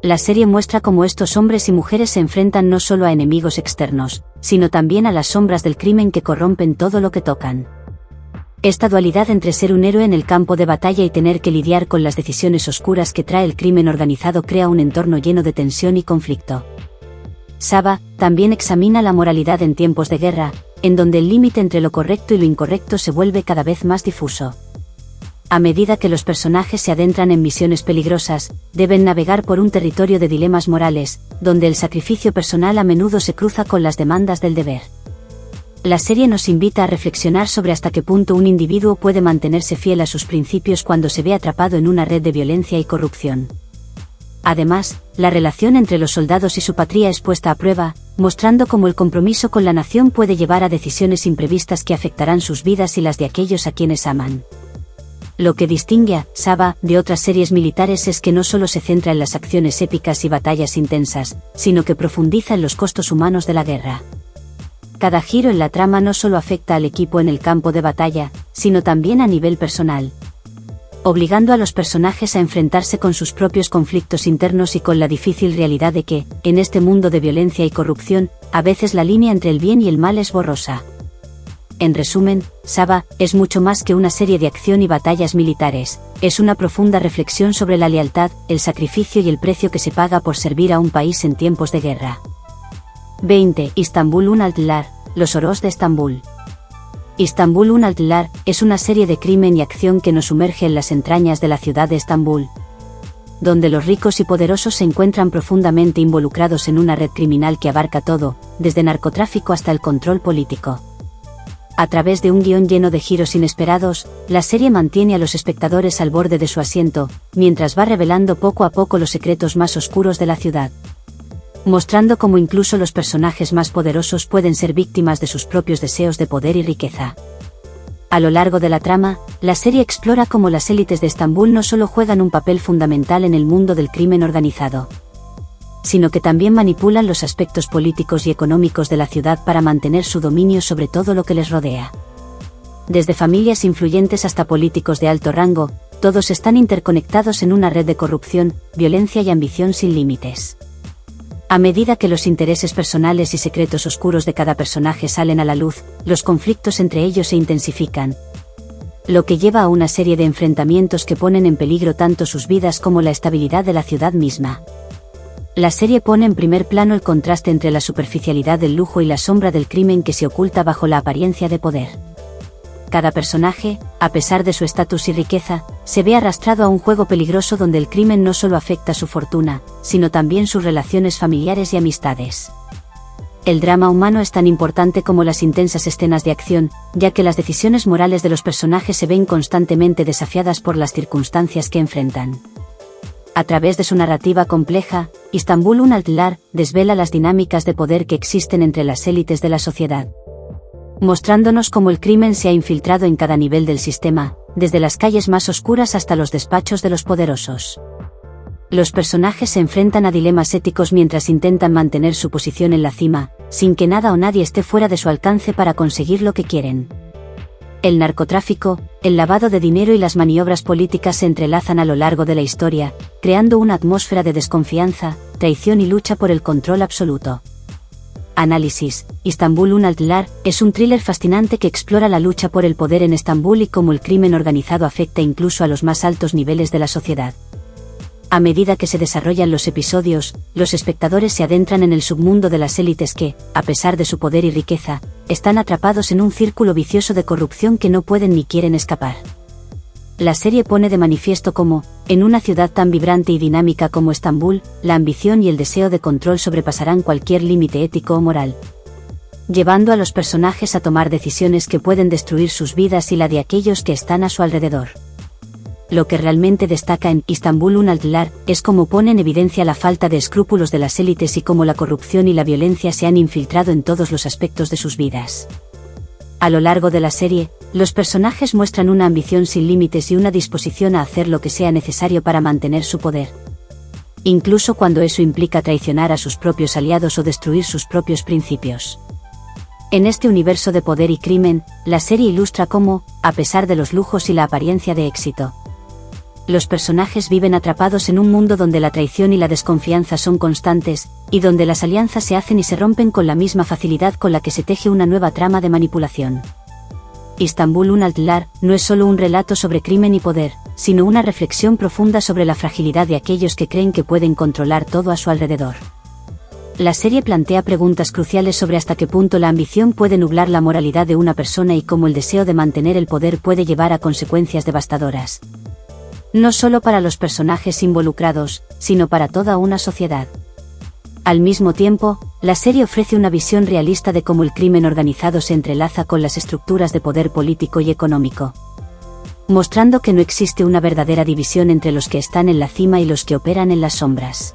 S1: La serie muestra cómo estos hombres y mujeres se enfrentan no solo a enemigos externos, sino también a las sombras del crimen que corrompen todo lo que tocan. Esta dualidad entre ser un héroe en el campo de batalla y tener que lidiar con las decisiones oscuras que trae el crimen organizado crea un entorno lleno de tensión y conflicto. Saba también examina la moralidad en tiempos de guerra, en donde el límite entre lo correcto y lo incorrecto se vuelve cada vez más difuso. A medida que los personajes se adentran en misiones peligrosas, deben navegar por un territorio de dilemas morales, donde el sacrificio personal a menudo se cruza con las demandas del deber. La serie nos invita a reflexionar sobre hasta qué punto un individuo puede mantenerse fiel a sus principios cuando se ve atrapado en una red de violencia y corrupción. Además, la relación entre los soldados y su patria es puesta a prueba, mostrando cómo el compromiso con la nación puede llevar a decisiones imprevistas que afectarán sus vidas y las de aquellos a quienes aman. Lo que distingue a Saba de otras series militares es que no solo se centra en las acciones épicas y batallas intensas, sino que profundiza en los costos humanos de la guerra. Cada giro en la trama no solo afecta al equipo en el campo de batalla, sino también a nivel personal, obligando a los personajes a enfrentarse con sus propios conflictos internos y con la difícil realidad de que, en este mundo de violencia y corrupción, a veces la línea entre el bien y el mal es borrosa. En resumen, Saba es mucho más que una serie de acción y batallas militares, es una profunda reflexión sobre la lealtad, el sacrificio y el precio que se paga por servir a un país en tiempos de guerra. 20. Istanbul Unaltlar, los Oros de Estambul. Istanbul Unaltlar es una serie de crimen y acción que nos sumerge en las entrañas de la ciudad de Estambul, donde los ricos y poderosos se encuentran profundamente involucrados en una red criminal que abarca todo, desde narcotráfico hasta el control político. A través de un guión lleno de giros inesperados, la serie mantiene a los espectadores al borde de su asiento, mientras va revelando poco a poco los secretos más oscuros de la ciudad, mostrando cómo incluso los personajes más poderosos pueden ser víctimas de sus propios deseos de poder y riqueza. A lo largo de la trama, la serie explora cómo las élites de Estambul no solo juegan un papel fundamental en el mundo del crimen organizado, sino que también manipulan los aspectos políticos y económicos de la ciudad para mantener su dominio sobre todo lo que les rodea. Desde familias influyentes hasta políticos de alto rango, todos están interconectados en una red de corrupción, violencia y ambición sin límites. A medida que los intereses personales y secretos oscuros de cada personaje salen a la luz, los conflictos entre ellos se intensifican, lo que lleva a una serie de enfrentamientos que ponen en peligro tanto sus vidas como la estabilidad de la ciudad misma. La serie pone en primer plano el contraste entre la superficialidad del lujo y la sombra del crimen que se oculta bajo la apariencia de poder. Cada personaje, a pesar de su estatus y riqueza, se ve arrastrado a un juego peligroso donde el crimen no solo afecta su fortuna, sino también sus relaciones familiares y amistades. El drama humano es tan importante como las intensas escenas de acción, ya que las decisiones morales de los personajes se ven constantemente desafiadas por las circunstancias que enfrentan. A través de su narrativa compleja, Istanbul Unaltlar desvela las dinámicas de poder que existen entre las élites de la sociedad, mostrándonos cómo el crimen se ha infiltrado en cada nivel del sistema, desde las calles más oscuras hasta los despachos de los poderosos. Los personajes se enfrentan a dilemas éticos mientras intentan mantener su posición en la cima, sin que nada o nadie esté fuera de su alcance para conseguir lo que quieren. El narcotráfico, el lavado de dinero y las maniobras políticas se entrelazan a lo largo de la historia, creando una atmósfera de desconfianza, traición y lucha por el control absoluto. Análisis: Istanbul Unaltlar es un thriller fascinante que explora la lucha por el poder en Estambul y cómo el crimen organizado afecta incluso a los más altos niveles de la sociedad. A medida que se desarrollan los episodios, los espectadores se adentran en el submundo de las élites que, a pesar de su poder y riqueza, están atrapados en un círculo vicioso de corrupción que no pueden ni quieren escapar. La serie pone de manifiesto cómo, en una ciudad tan vibrante y dinámica como Estambul, la ambición y el deseo de control sobrepasarán cualquier límite ético o moral, llevando a los personajes a tomar decisiones que pueden destruir sus vidas y la de aquellos que están a su alrededor. Lo que realmente destaca en Istanbul Unaltlar es cómo pone en evidencia la falta de escrúpulos de las élites y cómo la corrupción y la violencia se han infiltrado en todos los aspectos de sus vidas. A lo largo de la serie, los personajes muestran una ambición sin límites y una disposición a hacer lo que sea necesario para mantener su poder, incluso cuando eso implica traicionar a sus propios aliados o destruir sus propios principios. En este universo de poder y crimen, la serie ilustra cómo, a pesar de los lujos y la apariencia de éxito, los personajes viven atrapados en un mundo donde la traición y la desconfianza son constantes, y donde las alianzas se hacen y se rompen con la misma facilidad con la que se teje una nueva trama de manipulación. Istanbul Unaltlar no es solo un relato sobre crimen y poder, sino una reflexión profunda sobre la fragilidad de aquellos que creen que pueden controlar todo a su alrededor. La serie plantea preguntas cruciales sobre hasta qué punto la ambición puede nublar la moralidad de una persona y cómo el deseo de mantener el poder puede llevar a consecuencias devastadoras, no solo para los personajes involucrados, sino para toda una sociedad. Al mismo tiempo, la serie ofrece una visión realista de cómo el crimen organizado se entrelaza con las estructuras de poder político y económico, mostrando que no existe una verdadera división entre los que están en la cima y los que operan en las sombras.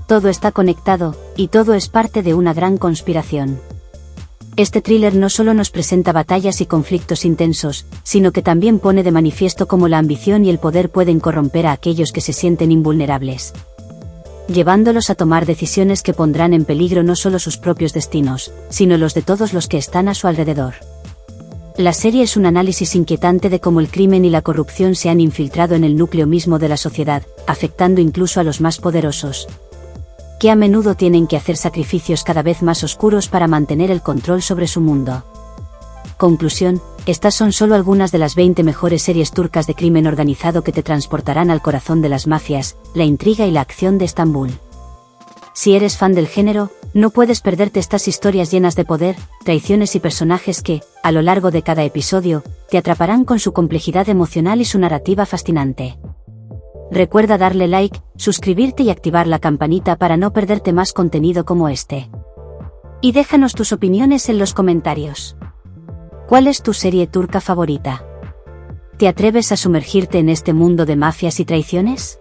S1: Todo está conectado, y todo es parte de una gran conspiración. Este thriller no solo nos presenta batallas y conflictos intensos, sino que también pone de manifiesto cómo la ambición y el poder pueden corromper a aquellos que se sienten invulnerables, llevándolos a tomar decisiones que pondrán en peligro no solo sus propios destinos, sino los de todos los que están a su alrededor. La serie es un análisis inquietante de cómo el crimen y la corrupción se han infiltrado en el núcleo mismo de la sociedad, afectando incluso a los más poderosos, que a menudo tienen que hacer sacrificios cada vez más oscuros para mantener el control sobre su mundo. Conclusión: estas son solo algunas de las 20 mejores series turcas de crimen organizado que te transportarán al corazón de las mafias, la intriga y la acción de Estambul. Si eres fan del género, no puedes perderte estas historias llenas de poder, traiciones y personajes que, a lo largo de cada episodio, te atraparán con su complejidad emocional y su narrativa fascinante. Recuerda darle like, suscribirte y activar la campanita para no perderte más contenido como este. Y déjanos tus opiniones en los comentarios. ¿Cuál es tu serie turca favorita? ¿Te atreves a sumergirte en este mundo de mafias y traiciones?